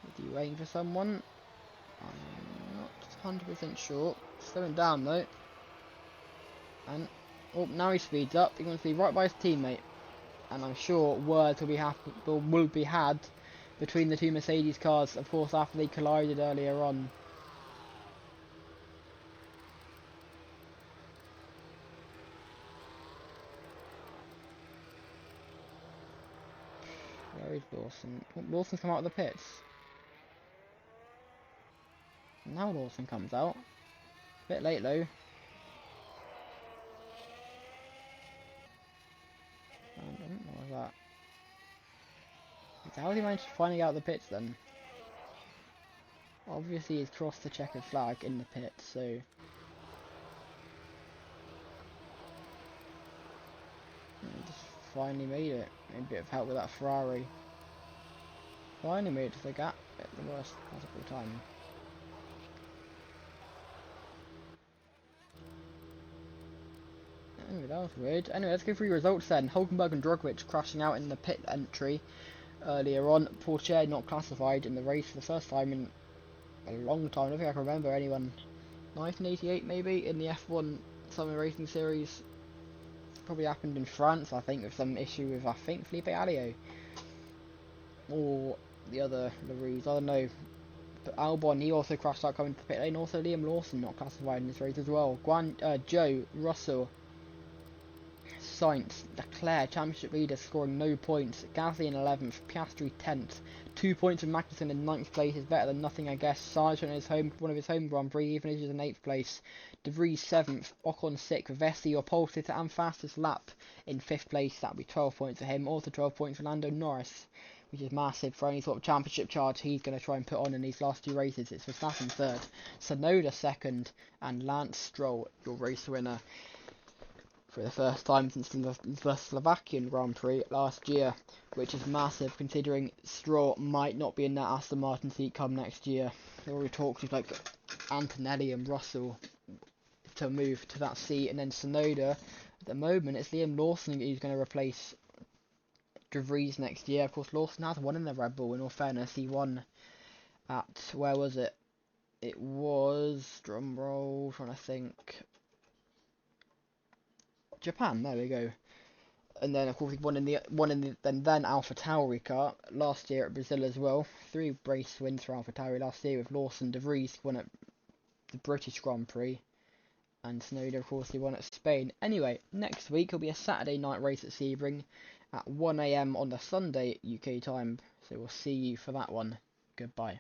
Is he waiting for someone? I'm not 100% sure. Slowing down though. And oh, now he speeds up. He wants to be right by his teammate. And I'm sure words will be had between the two Mercedes cars, of course, after they collided earlier on. Where is Lawson? Oh, Lawson's come out of the pits. Now Lawson comes out. Bit late though. I don't know what was that. So how did he manage to finding out the pits then? Obviously he's crossed the checkered flag in the pits, so he just finally made it. Maybe a bit of help with that Ferrari. Finally made it to the gap at the worst possible time. Anyway, that was weird. Anyway, let's go through results then. Hulkenberg and Drogovic crashing out in the pit entry earlier on. Porsche not classified in the race for the first time in a long time. I don't think I can remember anyone. 1988 maybe in the F1 Summer Racing Series. Probably happened in France, I think, with some issue with, I think, Felipe Alio. Or the other Larries, I don't know. But Albon, he also crashed out coming to the pit lane. Also Liam Lawson not classified in this race as well. Joe, Russell, Sainz, Leclerc, championship leader, scoring no points. Gasly in 11th, Piastri 10th. 2 points from Magnussen in 9th place is better than nothing, I guess. Sargent one of his home Grand Prix, he finishes in 8th place. De Vries 7th, Ocon 6th, Vesti, your pole sitter and fastest lap in 5th place. That would be 12 points for him. Also 12 points for Lando Norris, which is massive for any sort of championship charge he's going to try and put on in these last 2 races. It's Verstappen 3rd, Tsunoda 2nd, and Lance Stroll, your race winner, for the first time since the Slovakian Grand Prix last year, which is massive considering Stroll might not be in that Aston Martin seat come next year. There were talks with like Antonelli and Russell to move to that seat, and then Tsunoda, at the moment it's Liam Lawson who's going to replace De Vries next year. Of course, Lawson has won in the Red Bull, in all fairness. He won at, where was it? It was, drumroll, trying to think, Japan, there we go. And then of course he won in the then AlphaTauri car last year at Brazil as well. 3 race wins for AlphaTauri last year, with Lawson. De Vries won at the British Grand Prix, and Tsunoda of course he won at Spain. Anyway, next week will be a Saturday night race at Sebring at 1 AM on the Sunday UK time, so we'll see you for that one. Goodbye.